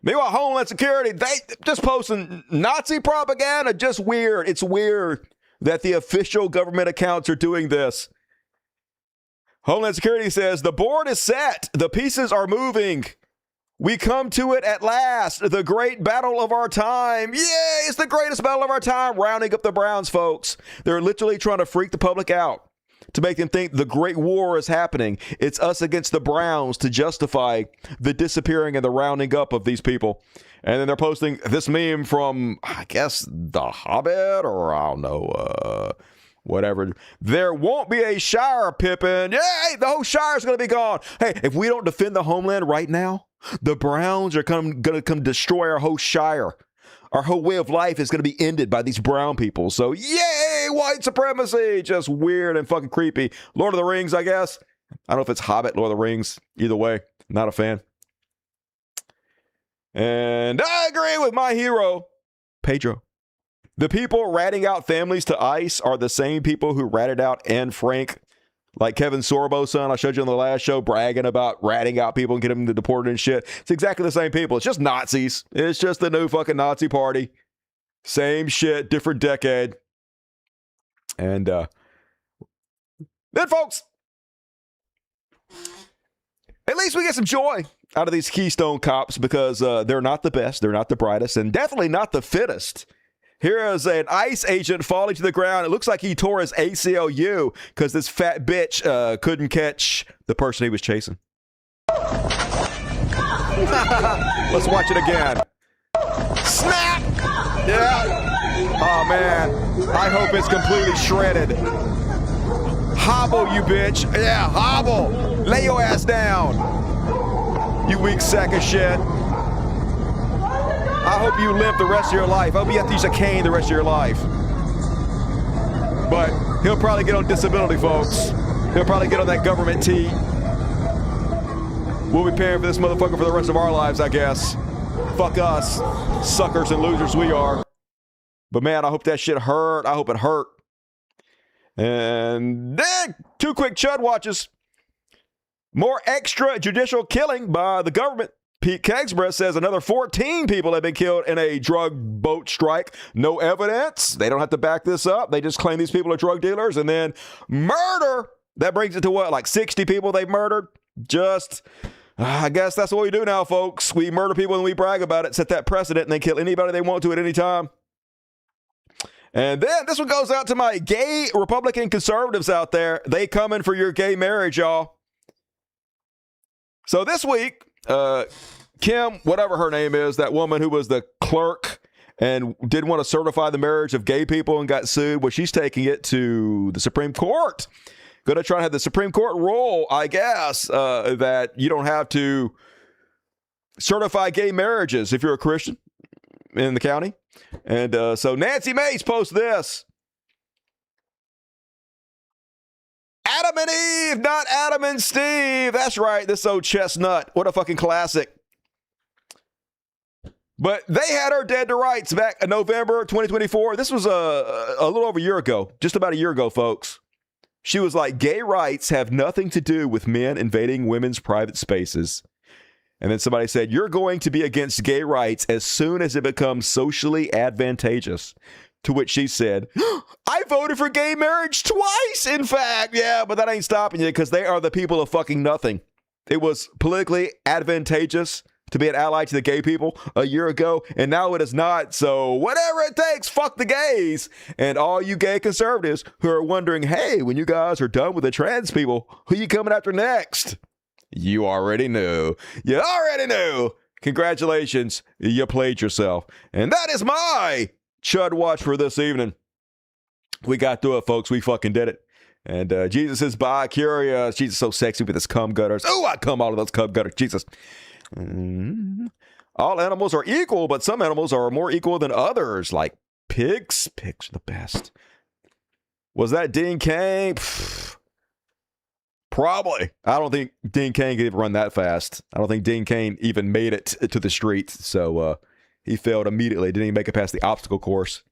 Meanwhile, Homeland Security, they just posting Nazi propaganda. Just weird. It's weird that the official government accounts are doing this. Homeland Security says the board is set. The pieces are moving. We come to it at last. The great battle of our time. Yay, it's the greatest battle of our time. Rounding up the Browns, folks. They're literally trying to freak the public out to make them think the great war is happening. It's us against the Browns to justify the disappearing and the rounding up of these people. And then they're posting this meme from, I guess, The Hobbit, or I don't know, whatever. There won't be a Shire, Pippin. Yay, the whole Shire's going to be gone. Hey, if we don't defend the homeland right now, the Browns are going to come destroy our whole Shire. Our whole way of life is going to be ended by these brown people. So, yay, white supremacy. Just weird and fucking creepy. Lord of the Rings, I guess. I don't know if it's Hobbit, Lord of the Rings. Either way, not a fan. And I agree with my hero, Pedro. The people ratting out families to ICE are the same people who ratted out Anne Frank, like Kevin Sorbo's son I showed you on the last show, bragging about ratting out people and getting them deported and shit. It's exactly the same people. It's just Nazis. It's just the new fucking Nazi party. Same shit, different decade. And then, folks, at least we get some joy out of these Keystone cops because they're not the best, they're not the brightest, and definitely not the fittest. Here is an ICE agent falling to the ground. It looks like he tore his ACLU because this fat bitch couldn't catch the person he was chasing. Let's watch it again. Snap! Yeah. Oh, man. I hope it's completely shredded. Hobble, you bitch. Yeah, hobble. Lay your ass down. You weak sack of shit. I hope you limp the rest of your life. I hope you have to use a cane the rest of your life. But he'll probably get on disability, folks. He'll probably get on that government T. We'll be paying for this motherfucker for the rest of our lives, I guess. Fuck us. Suckers and losers we are. But man, I hope that shit hurt. I hope it hurt. And then, 2 quick Chud watches. More extrajudicial killing by the government. Pete Kegsbreath says another 14 people have been killed in a drug boat strike. No evidence. They don't have to back this up. They just claim these people are drug dealers. And then murder. That brings it to what? Like 60 people they've murdered? Just, I guess that's what we do now, folks. We murder people and we brag about it, set that precedent, and they kill anybody they want to at any time. And then this one goes out to my gay Republican conservatives out there. They coming for your gay marriage, y'all. So this week, Kim, whatever her name is, that woman who was the clerk and didn't want to certify the marriage of gay people and got sued, well, she's taking it to the Supreme Court. Going to try to have the Supreme Court rule, I guess, that you don't have to certify gay marriages if you're a Christian in the county. And so Nancy Mace posts this. Adam and Eve, not Adam and Steve. That's right, this old chestnut. What a fucking classic. But they had her dead to rights back in November 2024. This was a little over a year ago, just about a year ago, folks. She was like, gay rights have nothing to do with men invading women's private spaces. And then somebody said, you're going to be against gay rights as soon as it becomes socially advantageous. To which she said, I voted for gay marriage twice, in fact. Yeah, but that ain't stopping you because they are the people of fucking nothing. It was politically advantageous to be an ally to the gay people a year ago, and now it is not. So whatever it takes, fuck the gays. And all you gay conservatives who are wondering, hey, when you guys are done with the trans people, who you coming after next? You already knew. You already knew. Congratulations. You played yourself. And that is my Chud Watch for this evening. We got through it, folks. We fucking did it. And Jesus is bi-curious. Jesus is so sexy with his cum gutters. Oh, I cum all of those cum gutters. Jesus. All animals are equal, but some animals are more equal than others, like pigs. Pigs are the best. Was that Dean Cain? Probably. I don't think Dean Cain could even run that fast. I don't think Dean Cain even made it to the streets. So he failed immediately. Didn't even make it past the obstacle course.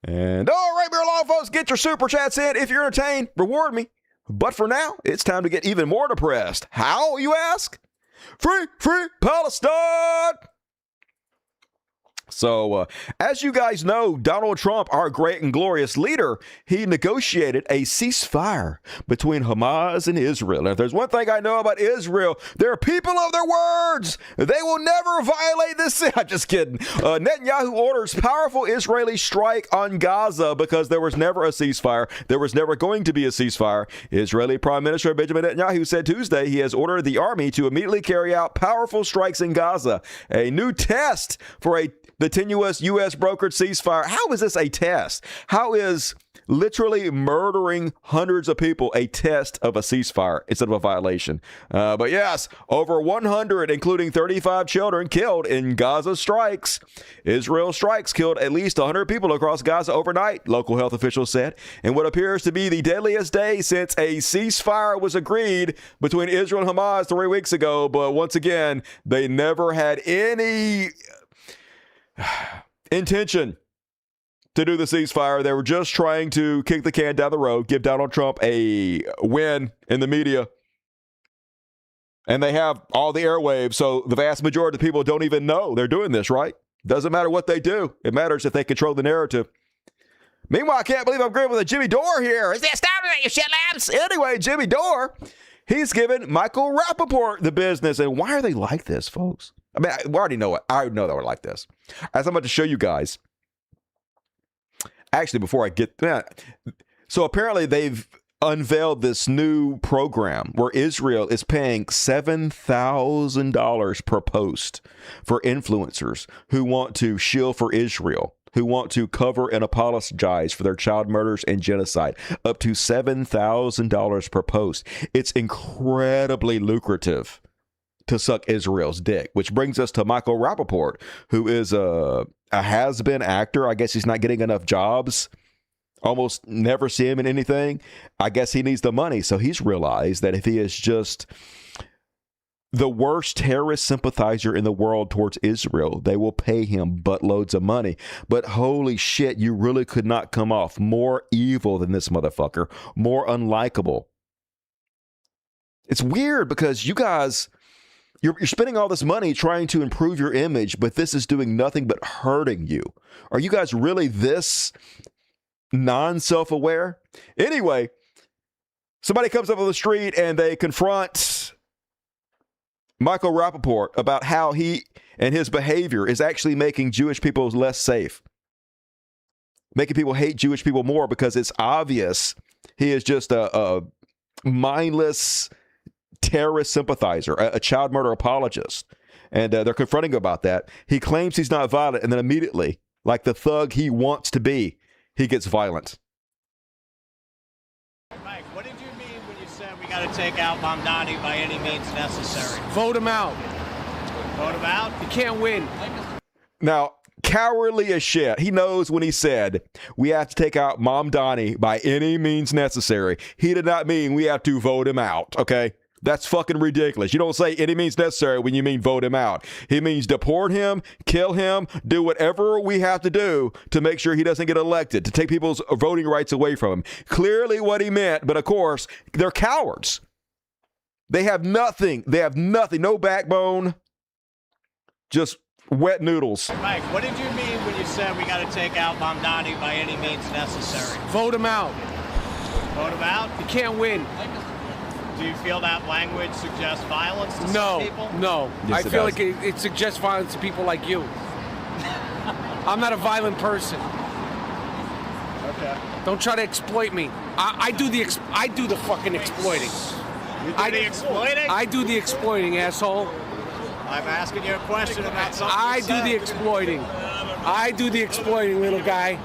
And all right, we're along, folks. Get your super chats in. If you're entertained, reward me. But for now, it's time to get even more depressed. How, you ask? Free Palestine! So, as you guys know, Donald Trump, our great and glorious leader, he negotiated a ceasefire between Hamas and Israel. And if there's one thing I know about Israel, they're people of their words. They will never violate this. I'm just kidding. Netanyahu orders powerful Israeli strike on Gaza because there was never a ceasefire. There was never going to be a ceasefire. Israeli Prime Minister Benjamin Netanyahu said Tuesday he has ordered the army to immediately carry out powerful strikes in Gaza, a new test for the tenuous U.S. brokered ceasefire. How is this a test? How is literally murdering hundreds of people a test of a ceasefire instead of a violation? But yes, over 100, including 35 children, killed in Gaza strikes. Israel strikes killed at least 100 people across Gaza overnight, local health officials said, in what appears to be the deadliest day since a ceasefire was agreed between Israel and Hamas 3 weeks ago. But once again, they never had any intention to do the ceasefire. They were just trying to kick the can down the road, give Donald Trump a win in the media. And they have all the airwaves, so the vast majority of people don't even know they're doing this, right? Doesn't matter what they do. It matters if they control the narrative. Meanwhile, I can't believe I'm agreeing with a Jimmy Dore here. Is that stopping at your shit labs? Anyway, Jimmy Dore, he's given Michael Rapaport the business. And why are they like this, folks? I mean, we already know it. I know that we're like this. As I'm about to show you guys. Actually, before I get that. So apparently they've unveiled this new program where Israel is paying $7,000 per post for influencers who want to shield for Israel, who want to cover and apologize for their child murders and genocide. Up to $7,000 per post. It's incredibly lucrative to suck Israel's dick, which brings us to Michael Rapaport, who is a has-been actor. I guess he's not getting enough jobs. Almost never see him in anything. I guess he needs the money. So he's realized that if he is just the worst terrorist sympathizer in the world towards Israel, they will pay him buttloads of money. But holy shit, you really could not come off more evil than this motherfucker, more unlikable. It's weird because you guys, you're spending all this money trying to improve your image, but this is doing nothing but hurting you. Are you guys really this non-self-aware? Anyway, somebody comes up on the street and they confront Michael Rapaport about how he and his behavior is actually making Jewish people less safe, making people hate Jewish people more because it's obvious he is just a mindless terrorist sympathizer, a child murder apologist. And they're confronting him about that. He claims he's not violent, and then immediately, like the thug he wants to be, he gets violent. Mike, what did you mean when you said we got to take out Mamdani by any means necessary? Vote him out. Vote him out? You can't win. Now, cowardly as shit, he knows when he said we have to take out Mamdani by any means necessary. He did not mean we have to vote him out, okay? That's fucking ridiculous. You don't say any means necessary when you mean vote him out. He means deport him, kill him, do whatever we have to do to make sure he doesn't get elected, to take people's voting rights away from him. Clearly what he meant, but of course, they're cowards. They have nothing. They have nothing. No backbone. Just wet noodles. Mike, what did you mean when you said we got to take out Mamdani by any means necessary? Vote him out. Vote him out? You can't win. Do you feel that language suggests violence to some people? No. Yes, I feel like it suggests violence to people like you. I'm not a violent person. Okay. Don't try to exploit me. I do the fucking exploiting. You do the exploiting? I do the exploiting, asshole. I'm asking you a question about something I do the exploiting. I do the exploiting, little guy.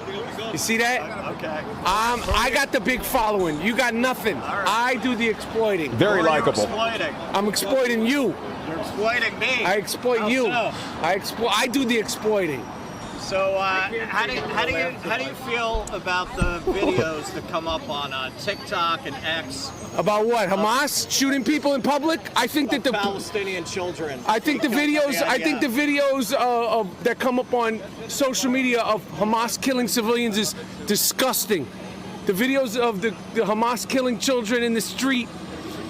You see that? Okay. I got the big following. You got nothing. Right. I do the exploiting. Very likable. I'm exploiting you. You're exploiting me. I exploit How you. So? I do the exploiting. So how do you feel about the videos that come up on TikTok and X? About what? Hamas shooting people in public? I think that the Palestinian children. I think the videos that come up on social media of Hamas killing civilians is disgusting. The videos of the Hamas killing children in the street,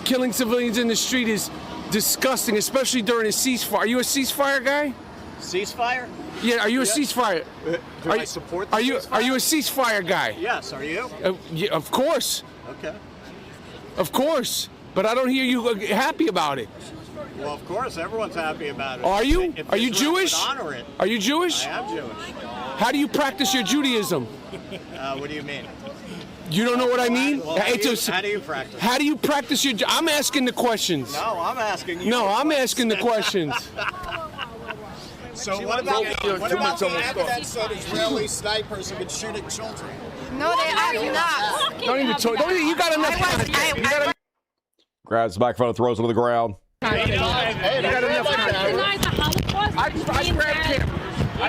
killing civilians in the street is disgusting, especially during a ceasefire. Are you a ceasefire guy? Ceasefire? Yeah, are you a ceasefire? Do I support the Are you ceasefire? a ceasefire guy? Yes, are you? Yeah, of course. Okay. Of course. But I don't hear you happy about it. Well, of course, everyone's happy about it. Are you? If Are you Israel would Jewish? honor it. Are you Jewish? I am Jewish. How do you practice your Judaism? What do you mean? You don't know what I mean? Well, how do you practice? How do you practice your? I'm asking the questions. No, I'm asking you. No, I'm asking the questions. So what about the ad that said Israeli snipers have been shooting children? No, they are not. Don't even talk. You got enough content. Grabs the microphone and throws it on the ground. You got enough content. I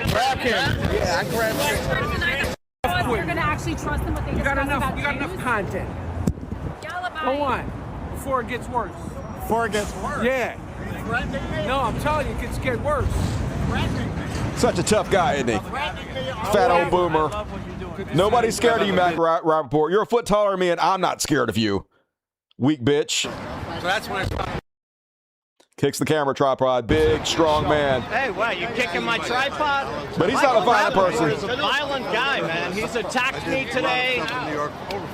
grabbed him. Yeah, I grabbed him. You're going to actually trust them what they You got discuss enough. about You got enough Jews? content. Go on. Before it gets worse. Before it gets worse? Yeah. No, I'm telling you, it gets get worse. Such a tough guy, isn't he? Fat old boomer. Nobody's scared of you, Mac Rapaport. You're a foot taller than me, and I'm not scared of you. Weak bitch. So that's when Kicks the camera tripod. Big, strong man. Hey, what? You kicking my tripod? But he's not a violent person. He's a violent guy, man. He's attacked me today.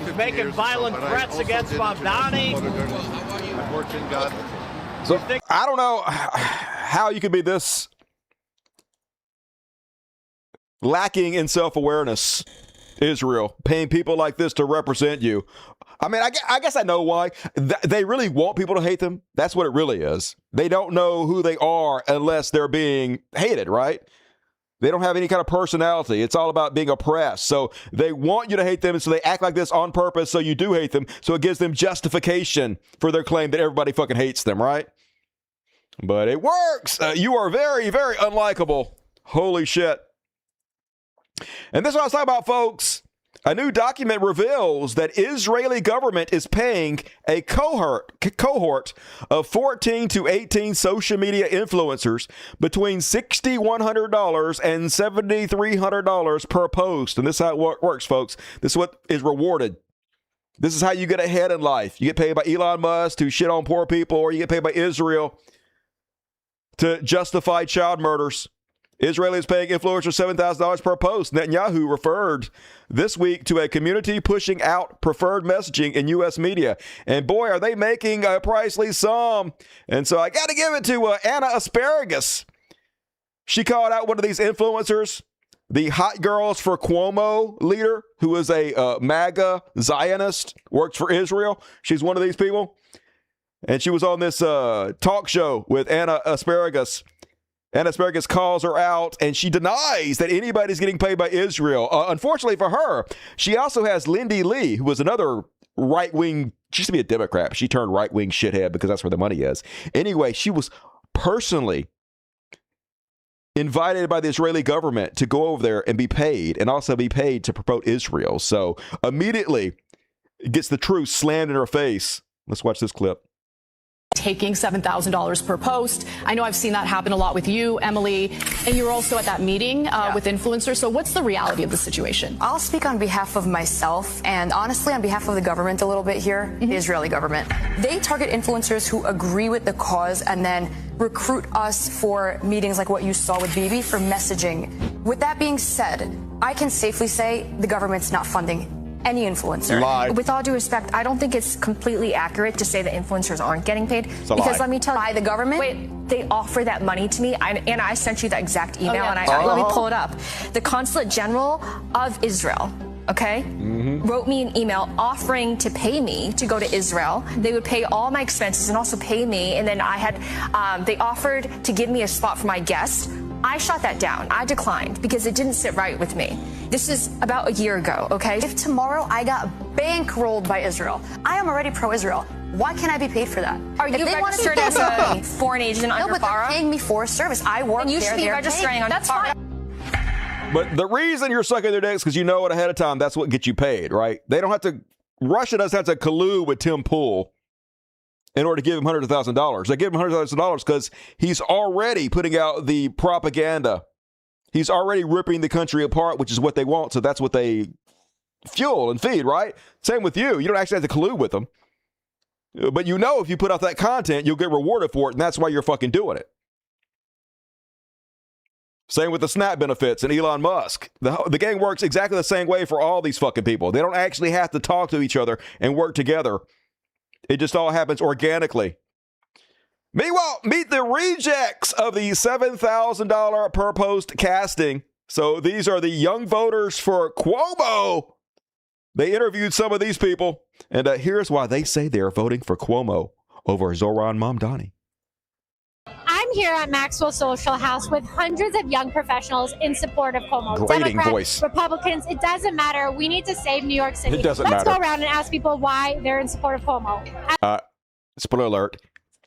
He's making violent threats against Bogdani. So I don't know how you could be this lacking in self-awareness, Israel, paying people like this to represent you. I mean, I guess I know why. They really want people to hate them. That's what it really is. They don't know who they are unless they're being hated, right? They don't have any kind of personality. It's all about being oppressed. So they want you to hate them, and so they act like this on purpose so you do hate them. So it gives them justification for their claim that everybody fucking hates them, right? But it works. You are very, very unlikable. Holy shit. And this is what I was talking about, folks. A new document reveals that Israeli government is paying a cohort of 14 to 18 social media influencers between $6,100 and $7,300 per post. And this is how it works, folks. This is what is rewarded. This is how you get ahead in life. You get paid by Elon Musk to shit on poor people, or you get paid by Israel to justify child murders. Israel is paying influencers $7,000 per post. Netanyahu referred this week to a community pushing out preferred messaging in U.S. media. And boy, are they making a pricely sum. And so I got to give it to Anna Asparagus. She called out one of these influencers, the Hot Girls for Cuomo leader, who is a MAGA Zionist, works for Israel. She's one of these people. And she was on this talk show with Anna Asparagus. Anna Asparagus calls her out, and she denies that anybody's getting paid by Israel. Unfortunately for her, she also has Lindy Lee, who was another right-wing, she used to be a Democrat. She turned right-wing shithead because that's where the money is. Anyway, she was personally invited by the Israeli government to go over there and be paid, and also be paid to promote Israel. So immediately gets the truth slammed in her face. Let's watch this clip. Taking $7,000 per post. I know I've seen that happen a lot with you, Emily, and you were also at that meeting with influencers. So what's the reality of the situation? I'll speak on behalf of myself and honestly on behalf of the government a little bit here, the Israeli government. They target influencers who agree with the cause and then recruit us for meetings like what you saw with Bibi for messaging. With that being said, I can safely say the government's not funding any influencer. Lie. With all due respect, I don't think it's completely accurate to say that influencers aren't getting paid. Because let me tell you, by the government? Wait, they offer that money to me, and I sent you that exact email, and let me pull it up. The Consulate General of Israel, okay, wrote me an email offering to pay me to go to Israel. They would pay all my expenses and also pay me, and then I had, they offered to give me a spot for my guest. I shot that down. I declined because it didn't sit right with me. This is about a year ago, okay? If tomorrow I got bankrolled by Israel, I am already pro-Israel. Why can't I be paid for that? Are you registered as a foreign agent under FARA? No, but they're paying me for a service. I work and you should be registering under FARA. But the reason you're sucking their dicks because you know it ahead of time, that's what gets you paid, right? They don't have to, Russia doesn't have to collude with Tim Pool in order to give him $100,000. They give him $100,000 because he's already putting out the propaganda. He's already ripping the country apart, which is what they want. So that's what they fuel and feed, right? Same with you. You don't actually have to collude with them. But you know if you put out that content, you'll get rewarded for it, and that's why you're fucking doing it. Same with the SNAP benefits and Elon Musk. The game works exactly the same way for all these fucking people. They don't actually have to talk to each other and work together. It just all happens organically. Meanwhile, meet the rejects of the $7,000 per post casting. So these are the young voters for Cuomo. They interviewed some of these people, and here's why they say they're voting for Cuomo over Zohran Mamdani. I'm here at Maxwell Social House with hundreds of young professionals in support of Cuomo. Grating Democrats, voice. Republicans, it doesn't matter. We need to save New York City. It doesn't Let's matter. go around and ask people why they're in support of Cuomo. Spoiler alert,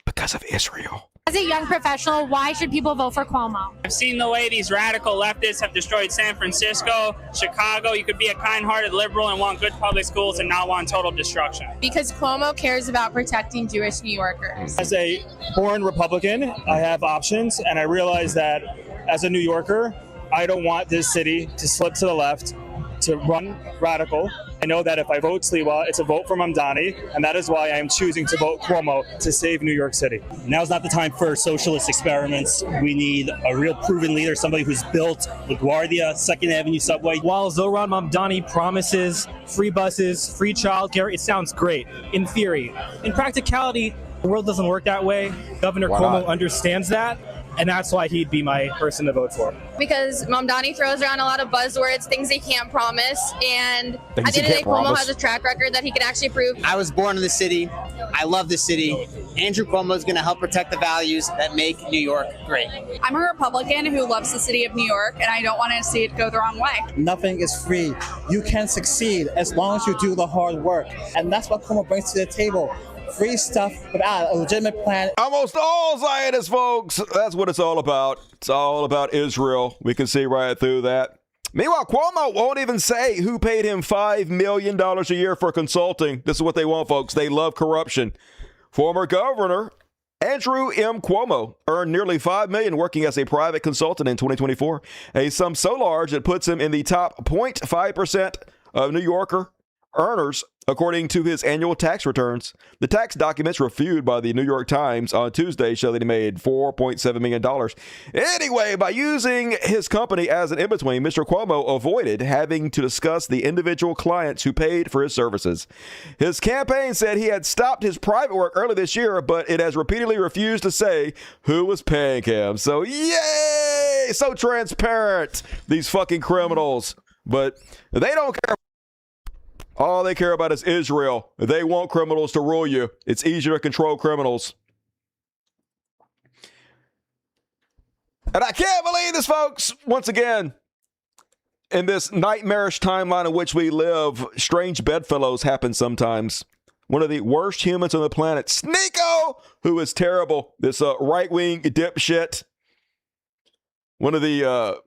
because of Israel. As a young professional, why should people vote for Cuomo? I've seen the way these radical leftists have destroyed San Francisco, Chicago. You could be a kind-hearted liberal and want good public schools and not want total destruction. Because Cuomo cares about protecting Jewish New Yorkers. As a born Republican, I have options, and I realize that as a New Yorker, I don't want this city to slip to the left, to run radical. I know that if I vote Sliwa, it's a vote for Mamdani, and that is why I am choosing to vote Cuomo to save New York City. Now's not the time for socialist experiments. We need a real proven leader, somebody who's built LaGuardia, 2nd Avenue subway. While Zohran Mamdani promises free buses, free childcare, it sounds great in theory. In practicality, the world doesn't work that way. Governor Cuomo understands that, and that's why he'd be my person to vote for. Because Mamdani throws around a lot of buzzwords, things he can't promise, and at the end of the day, Cuomo has a track record that he can actually prove. I was born in the city. I love the city. Andrew Cuomo is going to help protect the values that make New York great. I'm a Republican who loves the city of New York, and I don't want to see it go the wrong way. Nothing is free. You can succeed as long as you do the hard work, and that's what Cuomo brings to the table. Free stuff without a legitimate plan. Almost all Zionists, folks. That's what it's all about. It's all about Israel. We can see right through that. Meanwhile, Cuomo won't even say who paid him $5 million a year for consulting. This is what they want, folks. They love corruption. Former governor Andrew M. Cuomo earned nearly $5 million working as a private consultant in 2024, a sum so large it puts him in the top 0.5% of New Yorker earners, according to his annual tax returns. The tax documents reviewed by the New York Times on Tuesday show that he made $4.7 million. Anyway, by using his company as an in-between, Mr. Cuomo avoided having to discuss the individual clients who paid for his services. His campaign said he had stopped his private work early this year, but it has repeatedly refused to say who was paying him. So, yay! So transparent, these fucking criminals. But they don't care. All they care about is Israel. They want criminals to rule you. It's easier to control criminals. And I can't believe this, folks. Once again, in this nightmarish timeline in which we live, strange bedfellows happen sometimes. One of the worst humans on the planet, Sneeko, who is terrible. This right-wing dipshit. One of the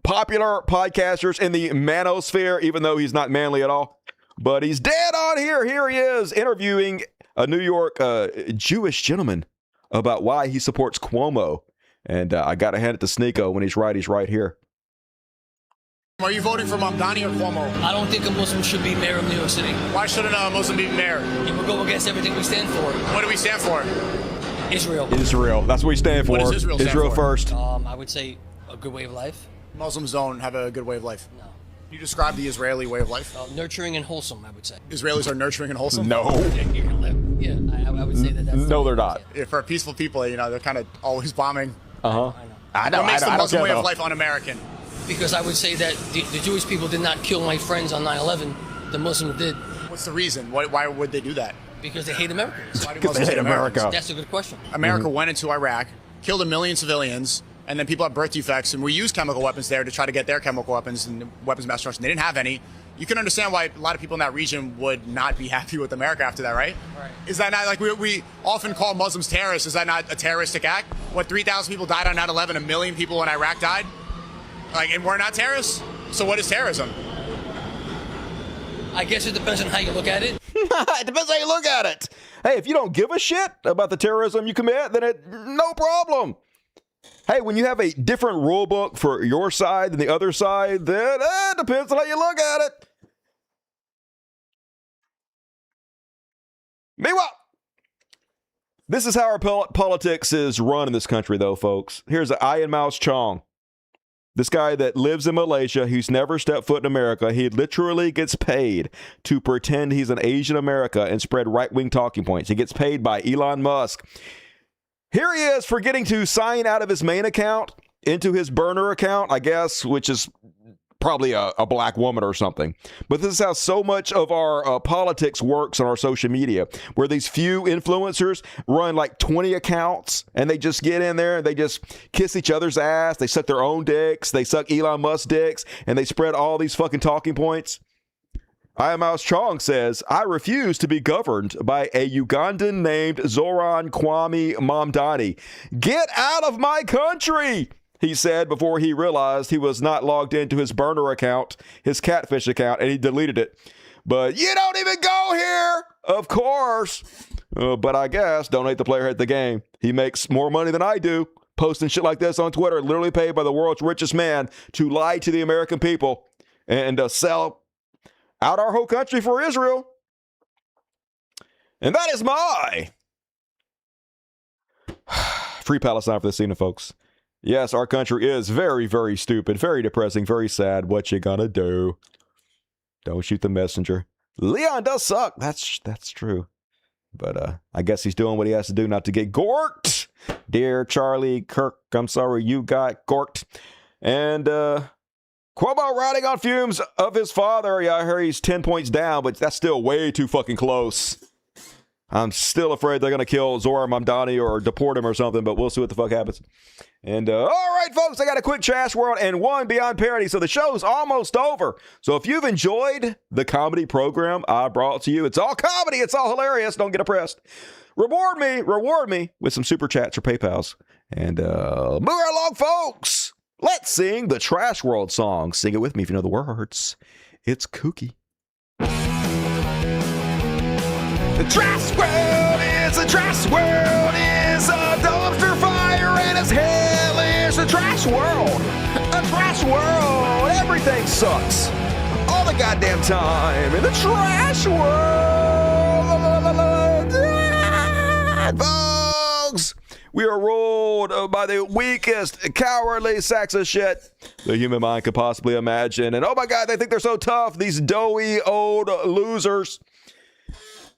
popular podcasters in the manosphere, even though he's not manly at all. But he's dead on here. Here he is interviewing a New York Jewish gentleman about why he supports Cuomo. And I got to hand it to Sneeko when he's right here. Are you voting for Mamdani or Cuomo? I don't think a Muslim should be mayor of New York City. Why shouldn't a Muslim be mayor? He would go against everything we stand for. What do we stand for? Israel. Israel. That's what we stand for. What does Israel stand for? First. I would say a good way of life. Muslims don't have a good way of life. No. Can you describe the Israeli way of life? Nurturing and wholesome, I would say. Israelis are nurturing and wholesome? No. You can live. Yeah, I would say that's... No, they're not. Yeah, for peaceful people, you know, they're kind of always bombing. Uh-huh. I know. What makes the Muslim way of life un-American? Because I would say that the Jewish people did not kill my friends on 9/11. The Muslims did. What's the reason? Why would they do that? Because they hate Americans. Why do Muslims hate America? That's a good question. America went into Iraq, killed 1 million civilians, and then people have birth defects, and we use chemical weapons there to try to get their chemical weapons and weapons of mass destruction. They didn't have any. You can understand why a lot of people in that region would not be happy with America after that, right? Right. Is that not, like, we often call Muslims terrorists. Is that not a terroristic act? What, 3,000 people died on 9/11, 1 million people in Iraq died? Like, and we're not terrorists? So what is terrorism? I guess it depends on how you look at it. It depends how you look at it. Hey, if you don't give a shit about the terrorism you commit, then no problem. Hey, when you have a different rule book for your side than the other side, then it depends on how you look at it. Meanwhile, This is how our politics is run in this country, though, folks. Here's Ian Mouse Chong. This guy that lives in Malaysia, who's never stepped foot in America, he literally gets paid to pretend he's an Asian America and spread right-wing talking points. He gets paid by Elon Musk. Here he is forgetting to sign out of his main account into his burner account, I guess, which is probably a black woman or something. But this is how so much of our politics works on our social media, where these few influencers run like 20 accounts and they just get in there and they just kiss each other's ass. They suck their own dicks. They suck Elon Musk's dicks, and they spread all these fucking talking points. Mouse Chong says, I refuse to be governed by a Ugandan named Zoran Kwame Mamdani. Get out of my country, he said before he realized he was not logged into his burner account, his catfish account, and he deleted it. But you don't even go here, of course. But I guess donate the player at the game. He makes more money than I do, posting shit like this on Twitter, literally paid by the world's richest man to lie to the American people and sell out our whole country for Israel. And that is my free Palestine for this evening, folks. Yes, our country is very, very stupid, very depressing, very sad. What you gonna do? Don't shoot the messenger. Leon does suck. That's true. But I guess he's doing what he has to do not to get gorked. Dear Charlie Kirk, I'm sorry you got gorked. And Cuomo riding on fumes of his father. Yeah, I hear he's 10 points down, but that's still way too fucking close. I'm still afraid they're going to kill Zoran Mamdani or deport him or something, but we'll see what the fuck happens. And all right, folks, I got a quick trash world and one beyond parody. So the show's almost over. So if you've enjoyed the comedy program I brought to you, it's all comedy. It's all hilarious. Don't get oppressed. Reward me with some super chats or PayPals. And move along, folks. Let's sing the Trash World song. Sing it with me if you know the words. It's kooky. The trash world is a trash world. It's a dumpster fire and it's hell. It's a trash world. A trash world. Everything sucks. All the goddamn time in the trash world. Folks, we are ruled by the weakest, cowardly sacks of shit the human mind could possibly imagine. And oh my God, they think they're so tough. These doughy old losers.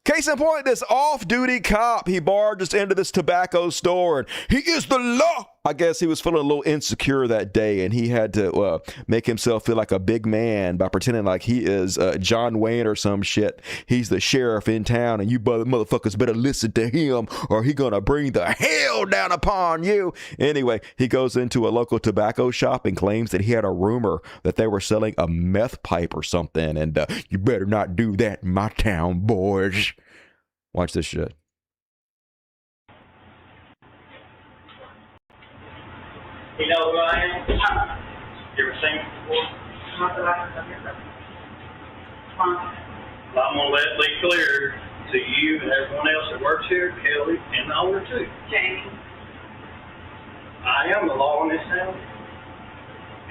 Case in point, this off-duty cop, he barged into this tobacco store, and he is the law. I guess he was feeling a little insecure that day, and he had to make himself feel like a big man by pretending like he is John Wayne or some shit. He's the sheriff in town, and you motherfuckers better listen to him, or he gonna bring the hell down upon you. Anyway, he goes into a local tobacco shop and claims that he had a rumor that they were selling a meth pipe or something, and you better not do that in my town, boys. Watch this shit. You know who I am? You ever seen me before? Not that I have ever. Well, I'm going to let it be clear to you and everyone else that works here, Kelly, and the owner too. Jamie. I am the law in this town,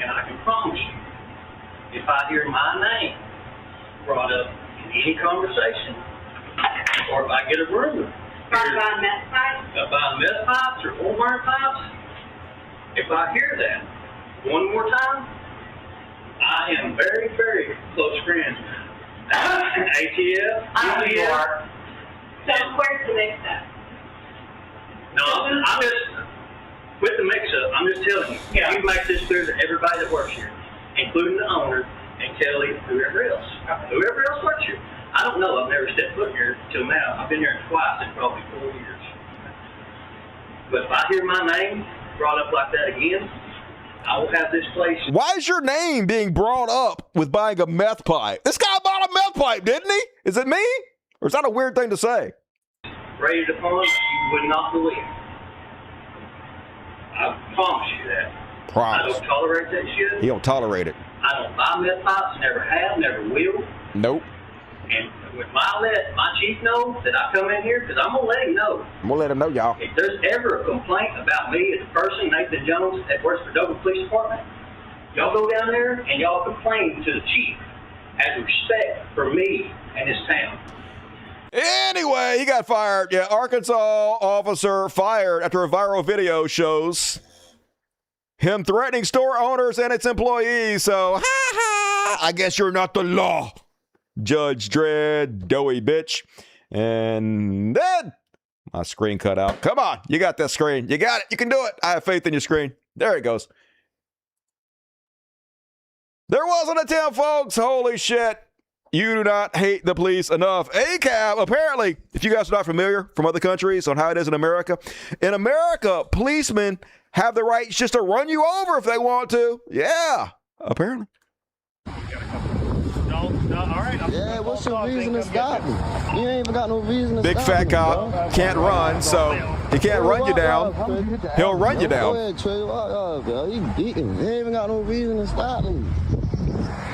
and I can promise you, if I hear my name brought up in any conversation, or if I get a rumor about buying meth pipes, or Walmart pipes, if I hear that one more time, I am very, very close friends. ATF, I know you are. So where's the mix-up? No, I'm just, with the mix-up, I'm just telling you, you make this clear to everybody that works here, including the owner and Kelly, whoever else. Whoever else works here. I don't know, I've never stepped foot here till now. I've been here twice in probably 4 years. But if I hear my name brought up like that again, I will have this place. Why is your name being brought up with buying a meth pipe? This guy bought a meth pipe, didn't he? Is it me? Or is that a weird thing to say? Rated upon, you would not believe. I promise you that. Promise. I don't tolerate that shit. He don't tolerate it. I don't buy meth pipes, never have, never will. Nope. And with my chief know that I come in here, because I'm going to let him know. I'm going to let him know, y'all. If there's ever a complaint about me as a person, Nathan Jones, that works for Dover Police Department, y'all go down there and y'all complain to the chief as respect for me and his town. Anyway, he got fired. Yeah, Arkansas officer fired after a viral video shows him threatening store owners and its employees. So, I guess you're not the law, Judge Dredd, doughy bitch. And then my screen cut out. Come on, you got that screen. You got it. You can do it. I have faith in your screen. There it goes. There was an attempt, folks. Holy shit. You do not hate the police enough. ACAB, apparently, if you guys are not familiar from other countries on how it is in America, policemen have the right just to run you over if they want to. Yeah, apparently. Yeah, what's your reason to stop me? You ain't even got no reason to Big stop fat me, cop bro. can't run, so he can't run you down. He'll run you down. Go ahead, Trey. Walk up, bro. You beating. You ain't even got no reason to stop me.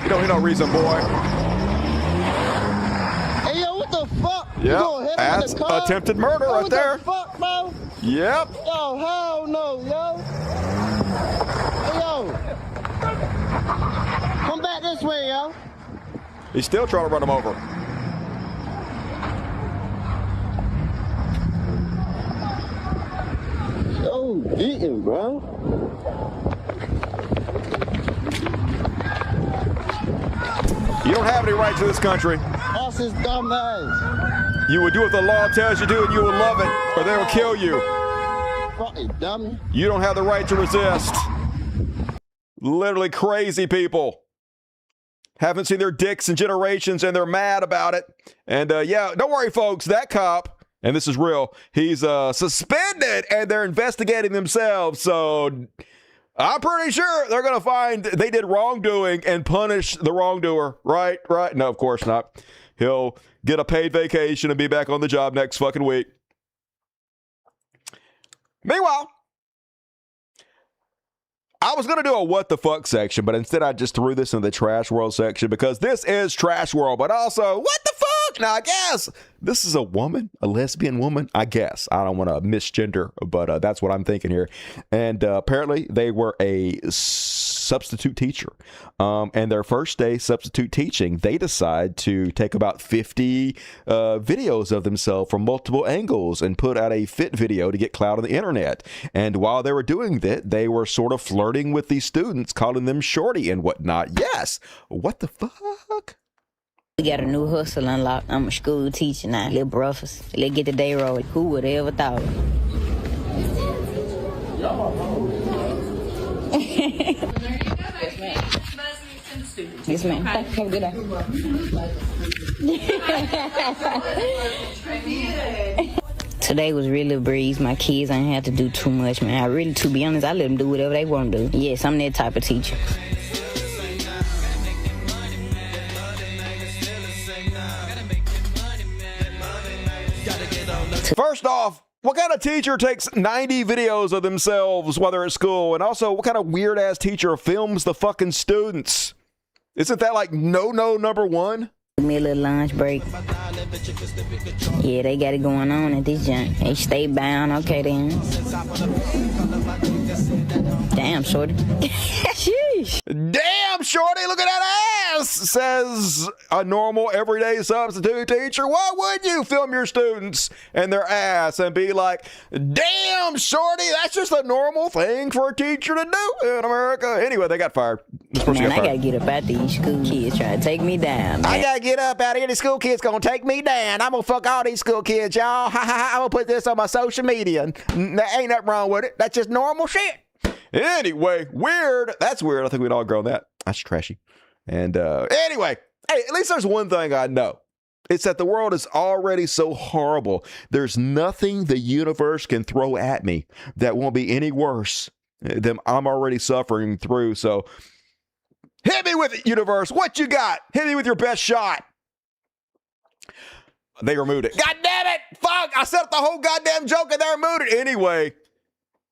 You don't need no reason, boy. Hey, yo, what the fuck? You Yep, going heavy that's in the car? attempted murder Yo, right what there. The fuck, bro? Yep. Yo, hell no, yo. Hey, yo. Come back this way, yo. He's still trying to run him over. Yo, beating, bro. You don't have any rights in this country. That's his dumb ass. You will do what the law tells you to, and you will love it, or they will kill you. Fucking dummy. You don't have the right to resist. Literally crazy people. Haven't seen their dicks in generations, and they're mad about it. And yeah, don't worry, folks. That cop, and this is real, he's suspended, and they're investigating themselves. So I'm pretty sure they're going to find they did wrongdoing and punish the wrongdoer. Right? No, of course not. He'll get a paid vacation and be back on the job next fucking week. Meanwhile, I was going to do a what the fuck section, but instead I just threw this in the trash world section because this is trash world, but also what the fuck? Now, I guess this is a woman, a lesbian woman, I guess. I don't want to misgender, but that's what I'm thinking here. And apparently they were a substitute teacher. And their first day substitute teaching, they decide to take about 50 videos of themselves from multiple angles and put out a fit video to get clout on the internet. And while they were doing that, they were sort of flirting with these students, calling them shorty and whatnot. Yes. What the fuck? We got a new hustle unlocked. I'm a school teacher now. Little breakfast. Let's get the day rolling. Who would have ever thought? Yes, ma'am. Have a good day. Today was really a breeze. My kids ain't have to do too much, man. I really, to be honest, I let them do whatever they want to do. Yes, I'm that type of teacher. First off, what kind of teacher takes 90 videos of themselves while they're at school? And also, what kind of weird-ass teacher films the fucking students? Isn't that like no number one? Give me a little lunch break. Yeah, they got it going on at this joint. They stay bound. Okay, then. Damn, shorty. Sheesh. Damn, shorty, look at that ass, says a normal, everyday substitute teacher. Why would you film your students and their ass and be like, damn, shorty, that's just a normal thing for a teacher to do in America? Anyway, they got fired. Man, I gotta get up out these school kids trying to take me down, man. I gotta get up out of here. The school kids gonna take me down. I'm gonna fuck all these school kids, y'all. I'm gonna put this on my social media. There ain't nothing wrong with it. That's just normal shit. Anyway, weird. That's weird. I think we'd all agree on that. That's trashy. And anyway, hey, at least there's one thing I know. It's that the world is already so horrible. There's nothing the universe can throw at me that won't be any worse than I'm already suffering through. So hit me with it, universe. What you got? Hit me with your best shot. They removed it. God damn it. Fuck. I set up the whole goddamn joke and they removed it. Anyway,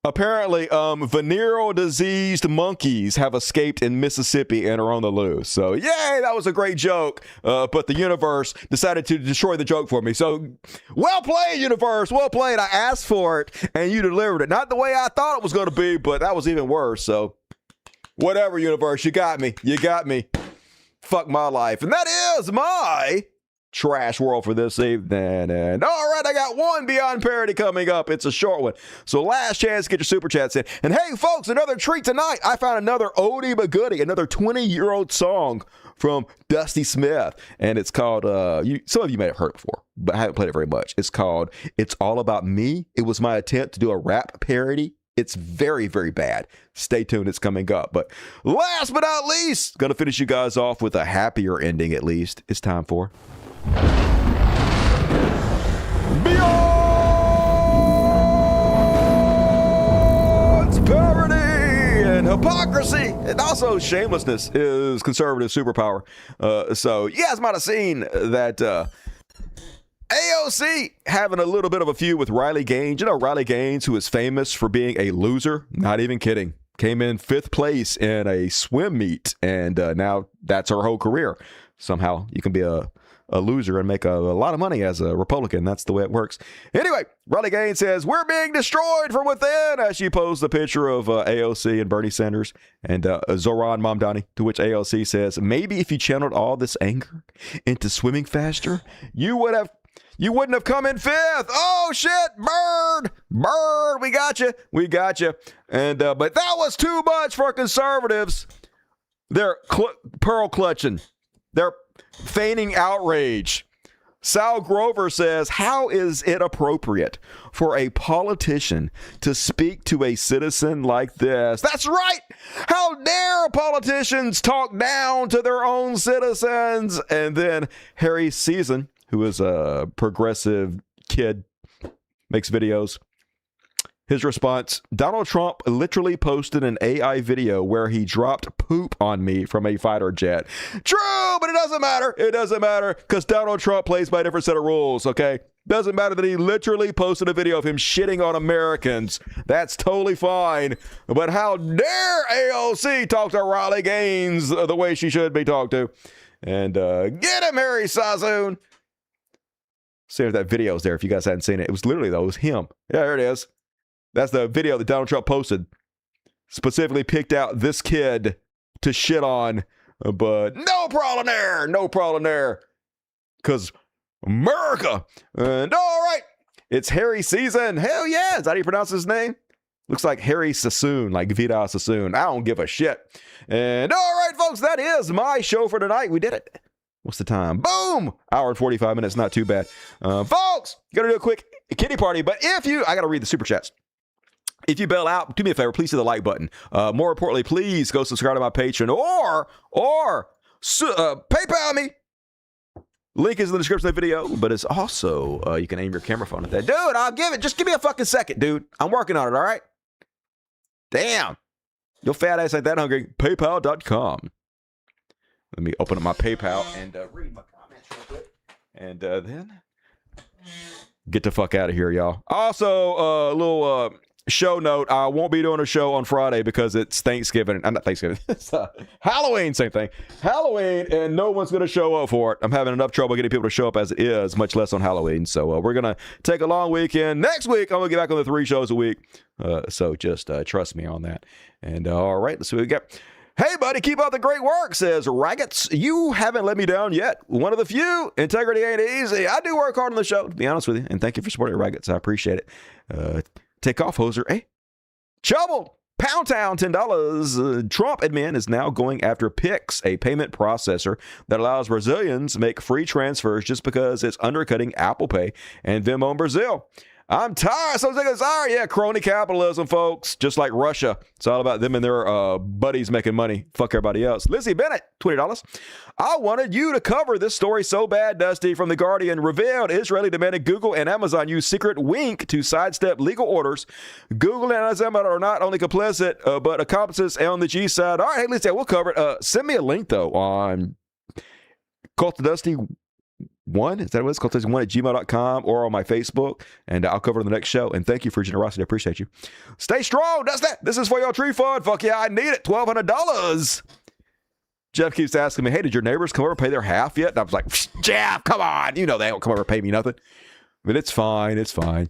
apparently, venereal diseased monkeys have escaped in Mississippi and are on the loose. So, yay, that was a great joke. But the universe decided to destroy the joke for me. So, well played, universe. Well played. I asked for it, and you delivered it. Not the way I thought it was going to be, but that was even worse. So, whatever, universe. You got me. You got me. Fuck my life. And that is my trash world for this evening. And all right, I got one Beyond Parody coming up. It's a short one. So last chance to get your super chats in. And hey, folks, another treat tonight. I found another oldie but goodie, another 20-year-old song from Dusty Smith. And it's called, some of you may have heard it before, but I haven't played it very much. It's called It's All About Me. It was my attempt to do a rap parody. It's very, very bad. Stay tuned. It's coming up. But last but not least, going to finish you guys off with a happier ending, at least. It's time for Beyond Parody and Hypocrisy. And also shamelessness is conservative superpower. So you guys might have seen that AOC having a little bit of a feud with Riley Gaines. You know, Riley Gaines, who is famous for being a loser. Not even kidding. Came in 5th place in a swim meet, and now that's her whole career. Somehow you can be a loser and make a lot of money as a Republican. That's the way it works. Anyway, Riley Gaines says, "We're being destroyed from within," as she posts a picture of AOC and Bernie Sanders and Zoran Mamdani, to which AOC says, "Maybe if you channeled all this anger into swimming faster, you wouldn't have come in 5th. Oh shit, Bird, we got you. And but that was too much for conservatives. They're pearl clutching. They're feigning outrage. Sal Grover says, "How is it appropriate for a politician to speak to a citizen like this?" That's right. How dare politicians talk down to their own citizens? And then Harry Season, who is a progressive kid, makes videos. His response: "Donald Trump literally posted an AI video where he dropped poop on me from a fighter jet." True, but it doesn't matter. It doesn't matter because Donald Trump plays by a different set of rules, okay? Doesn't matter that he literally posted a video of him shitting on Americans. That's totally fine. But how dare AOC talk to Riley Gaines the way she should be talked to? And get him, Harry Sassoon. See if that video's there if you guys hadn't seen it. It was literally, though, it was him. Yeah, there it is. That's the video that Donald Trump posted. Specifically picked out this kid to shit on. But no problem there. No problem there. Because America. And all right. It's Harry Season. Hell yeah. Is that how you pronounce his name? Looks like Harry Sassoon, like Vida Sassoon. I don't give a shit. And all right, folks, that is my show for tonight. We did it. What's the time? Boom! Hour and 45 minutes. Not too bad. Folks, gotta do a quick kitty party. But I gotta read the super chats. If you bail out, do me a favor, please hit the like button. More importantly, please go subscribe to my Patreon or PayPal me. Link is in the description of the video, but it's also, you can aim your camera phone at that. Dude, I'll give it. Just give me a fucking second, dude. I'm working on it, all right? Damn. Your fat ass ain't that hungry. PayPal.com. Let me open up my PayPal and read my comments real quick. And then get the fuck out of here, y'all. Also, a little show note. I won't be doing a show on Friday because it's Thanksgiving. I'm not Thanksgiving. It's Halloween, same thing. Halloween, and no one's going to show up for it. I'm having enough trouble getting people to show up as it is, much less on Halloween. So we're going to take a long weekend. Next week, I'm going to get back on the 3 shows a week. So just trust me on that. And all right, let's see what we got. Hey, buddy, keep up the great work, says Raggets. You haven't let me down yet. One of the few. Integrity ain't easy. I do work hard on the show, to be honest with you. And thank you for supporting Raggets. I appreciate it. Take off, hoser. Hey, Trouble. Pound Town, $10. Trump admin is now going after Pix, a payment processor that allows Brazilians to make free transfers just because it's undercutting Apple Pay and Venmo in Brazil. I'm tired. So sorry. Yeah, crony capitalism, folks. Just like Russia. It's all about them and their buddies making money. Fuck everybody else. Lizzie Bennett, $20. I wanted you to cover this story so bad, Dusty. From The Guardian, revealed Israeli demanded Google and Amazon use secret wink to sidestep legal orders. Google and Amazon are not only complicit, but accomplices on the G side. All right, hey, Lizzie, we'll cover it. Send me a link, though, on cultofdusty1. Is that what it's called? cultofdusty1@gmail.com or on my Facebook, and I'll cover it in the next show. And thank you for your generosity. I appreciate you. Stay strong. That's that. This is for your tree fund. Fuck yeah, I need it. $1,200. Jeff keeps asking me, hey, did your neighbors come over and pay their half yet? And I was like, Jeff, come on. You know they don't come over and pay me nothing. But it's fine. It's fine.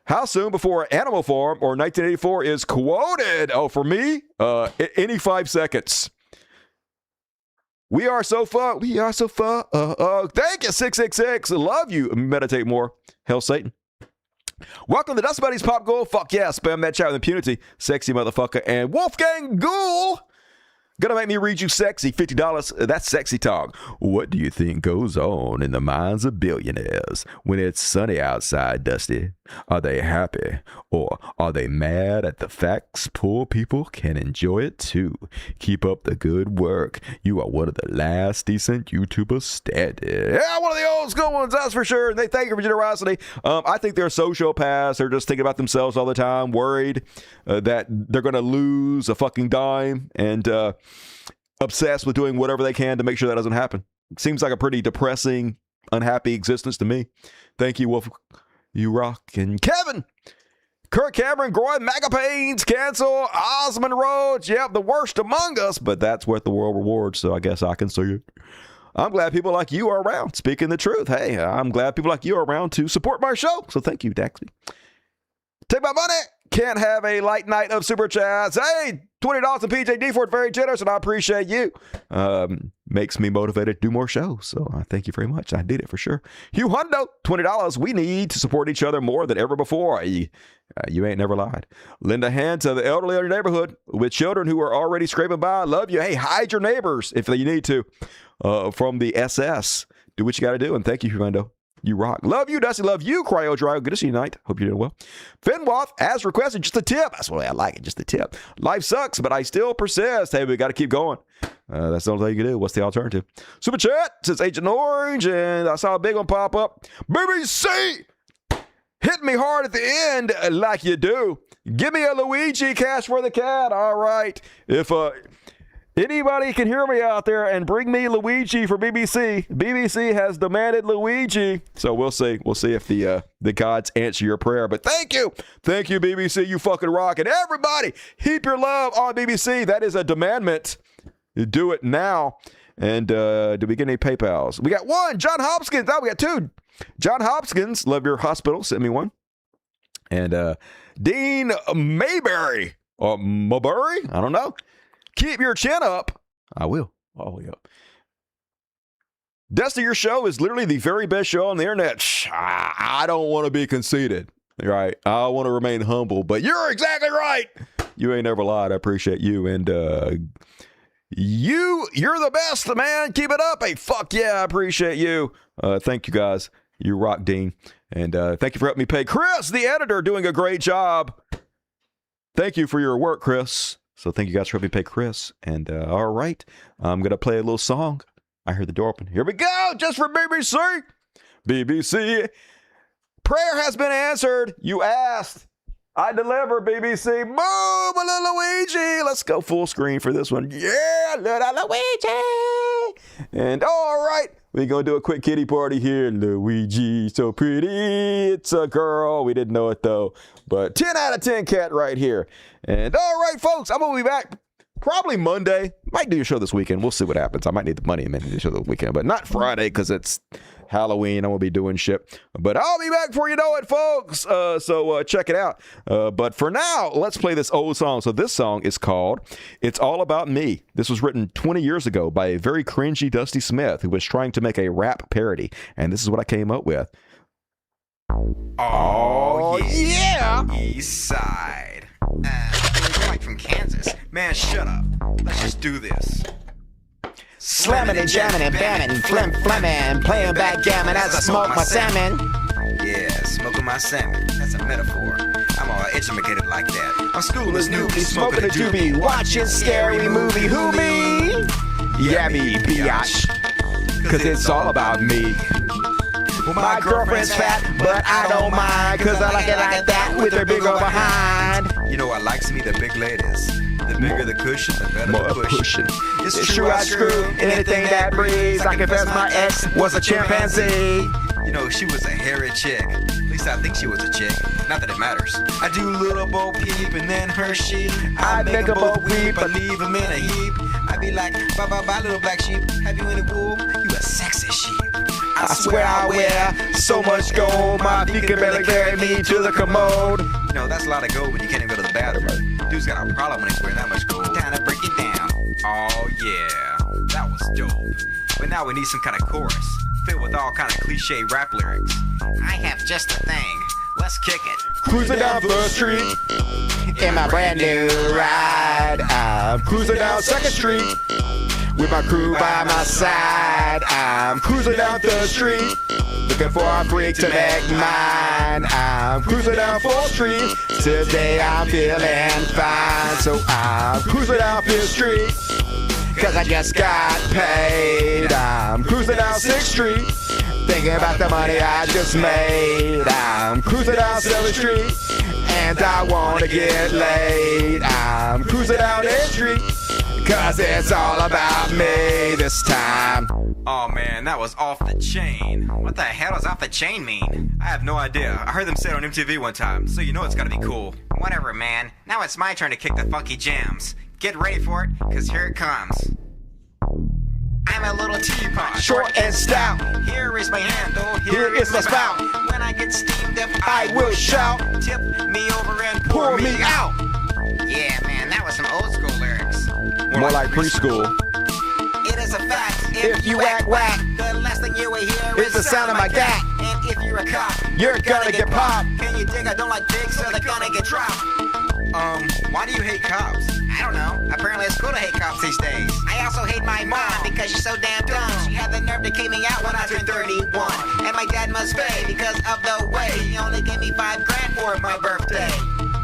How soon before Animal Farm or 1984 is quoted? Oh, for me, any 5 seconds. We are so fun. We are so fun. Thank you, 666. Love you. Meditate more. Hell, Satan. Welcome to Dust Buddies Pop Gold. Fuck yeah. Spam that chat with impunity. Sexy motherfucker. And Wolfgang Ghoul. Gonna make me read you sexy. $50. That's sexy talk. What do you think goes on in the minds of billionaires when it's sunny outside, Dusty? Are they happy or are they mad at the facts poor people can enjoy it too? Keep up the good work. You are one of the last decent YouTubers standing. Yeah, one of the old school ones, that's for sure. And they thank you for generosity. I think they're sociopaths. They're just thinking about themselves all the time, worried that they're going to lose a fucking dime and obsessed with doing whatever they can to make sure that doesn't happen. It seems like a pretty depressing, unhappy existence to me. Thank you, Wolf. You rock. And Kevin, Kirk Cameron, Groy, Magapanes, Cancel, Osmond Rhodes. Yep, the worst among us, but that's what the world rewards, so I guess I can see it. I'm glad people like you are around, speaking the truth. Hey, I'm glad people like you are around to support my show, so thank you, Daxby. Take my money. Can't have a light night of super chats. Hey, $20 to PJD for it. Very generous, and I appreciate you. Makes me motivated to do more shows, so I thank you very much. I did it for sure. Hugh Hundo, $20. We need to support each other more than ever before. You ain't never lied. Lend a hand to the elderly in your neighborhood with children who are already scraping by. I love you. Hey, hide your neighbors if you need to from the SS. Do what you got to do, and thank you, Hundo. You rock. Love you, Dusty. Love you, Cryo Dry. Good to see you tonight. Hope you're doing well. Finwath, as requested, just a tip. That's the way I like it, just a tip. Life sucks, but I still persist. Hey, we got to keep going. That's the only thing you can do. What's the alternative? Super chat says Agent Orange, and I saw a big one pop up. BBC, hit me hard at the end like you do. Give me a Luigi cash for the cat. All right. If anybody can hear me out there and bring me Luigi for BBC. BBC has demanded Luigi. So we'll see. We'll see if the gods answer your prayer. But thank you. Thank you, BBC. You fucking rock. And everybody, heap your love on BBC. That is a demandment. Do it now. And do we get any PayPals? We got one. John Hopkins. Oh, we got two. John Hopkins, love your hospital. Sent me one. And Dean Mayberry. Or Mayberry? I don't know. Keep your chin up. I will. All the way up. Dusty, your show is literally the very best show on the internet. I don't want to be conceited, right? I want to remain humble, but you're exactly right. You ain't never lied. I appreciate you. And you're the best, man. Keep it up. Hey, fuck yeah. I appreciate you. Thank you, guys. You rock, Dean. And thank you for helping me pay Chris, the editor, doing a great job. Thank you for your work, Chris. So thank you guys for helping me pay Chris. And all right, I'm going to play a little song. I heard the door open. Here we go, just for BBC. BBC. Prayer has been answered. You asked. I deliver, BBC. Boom, a little Luigi. Let's go full screen for this one. Yeah, little Luigi. And all right, we're going to do a quick kitty party here. Luigi, so pretty. It's a girl. We didn't know it, though. But 10 out of 10 cat right here. And all right, folks, I'm going to be back probably Monday. Might do a show this weekend. We'll see what happens. I might need the money and then do a show this weekend, but not Friday because it's Halloween. I won't be doing shit. But I'll be back before you know it, folks. So check it out. But for now, let's play this old song. So this song is called It's All About Me. This was written 20 years ago by a very cringy Dusty Smith who was trying to make a rap parody. And this is what I came up with. Oh, yeah. East Side. You're like from Kansas. Man, shut up. Let's just do this. Slamming and jamming and banning, flamming, playing backgammon as I smoke my salmon. Yeah, smoking my salmon. That's a metaphor. I'm all educated like that. I'm schoolless newbie, smoking a doobie, watching scary movie. Who me? Yeah, me, biatch. Cause it's all about me. Well, my girlfriend's fat, but I don't mind, cause I like it like that with her big old behind. You know what likes me? The big ladies. The bigger the cushion, the better the pushing. It's true, I screw anything that breathes. I confess my ex was a chimpanzee. You know, she was a hairy chick. At least I think she was a chick. Not that it matters. I do little Bo Peep and then her sheep. I make a Bo Peep, I leave him in a heap. I be like, bye bye bye little black sheep. Have you any wool? You a sexy sheep. I swear I wear so much gold, my feet can barely carry me to the commode. You know, that's a lot of gold when you can't even go to the bathroom. Dude's got a problem when he's wearing that much gold. Time to break it down. Oh yeah, that was dope. But now we need some kind of chorus, filled with all kind of cliche rap lyrics. I have just the thing. Let's kick it. Cruising down First Street in my brand new ride. I'm cruising down Second Street with my crew by my side. I'm cruising down Third Street looking for a freak to make mine. I'm cruising down 4th Street. Today I'm feeling fine. So I'm cruising down 5th Street cause I just got paid. I'm cruising down 6th Street thinking about the money I just made. I'm cruising down 7th Street and I wanna get laid. I'm cruising down 8th Street cause it's all about me this time. Oh man, that was off the chain. What the hell does off the chain mean? I have no idea. I heard them say it on MTV one time, so you know it's gotta be cool. Whatever, man. Now it's my turn to kick the funky jams. Get ready for it, cause here it comes. I'm a little teapot, short and stout. Here is my handle, here is my spout. When I get steamed up, I will shout. Tip me over and pour me out. Yeah, man, that was some old school lyrics. More like preschool. It is a fact. If you act whack, the last thing you will hear is the sound of my gat. And if you're a cop, you're gonna get popped. Can you dig? I don't like digs, so they're gonna get dropped. Why do you hate cops? I don't know. Apparently it's cool to hate cops these days. I also hate my mom because she's so damn dumb. She had the nerve to kick me out when I turned 31. And my dad must pay because of the way he only gave me $5 grand for my birthday.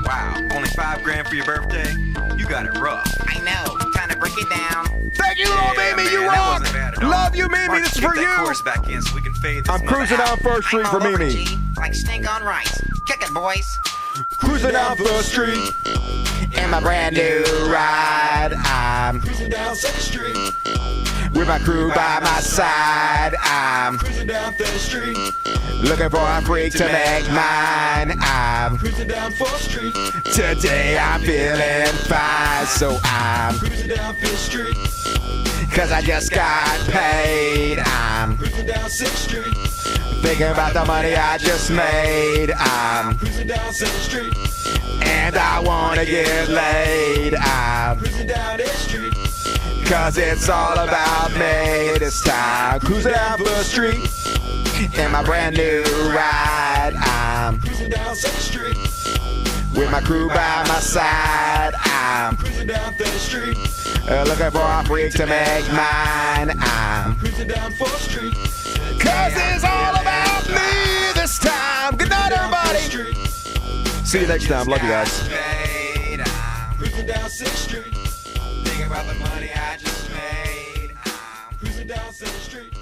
Wow, only $5 grand for your birthday? You got it rough. I know. Time to break it down. Thank you, little Mimi. You rock. Love you, Mimi. This is for you. Back in so we can fade this I'm cruising down First Street for Mimi. Like stink on rice. Kick it, boys. Cruising down First Street in my brand new ride. I'm cruising down Second Street with my crew by my side. I'm cruising down Third Street looking for a freak to make mine. I'm cruising down 4th Street. Today I'm feeling fine. So I'm cruising down 5th Street cause I just got paid. I'm cruising down 6th Street thinking about the money I just made. I'm cruising down 7th Street and I wanna get laid. I'm cruising down 8th Street cause it's all about me this time. Cruising down 1st Street in my brand new ride. I'm cruising down 2nd Street with my crew by my side. I'm cruising down 3rd Street looking for a freak to make mine. I'm cruising down 4th Street cause it's all about me this time. Good night, everybody. See you next time. Love you guys. Cruising down 6th Street. Think about the money I just made. Cruising down 7th Street.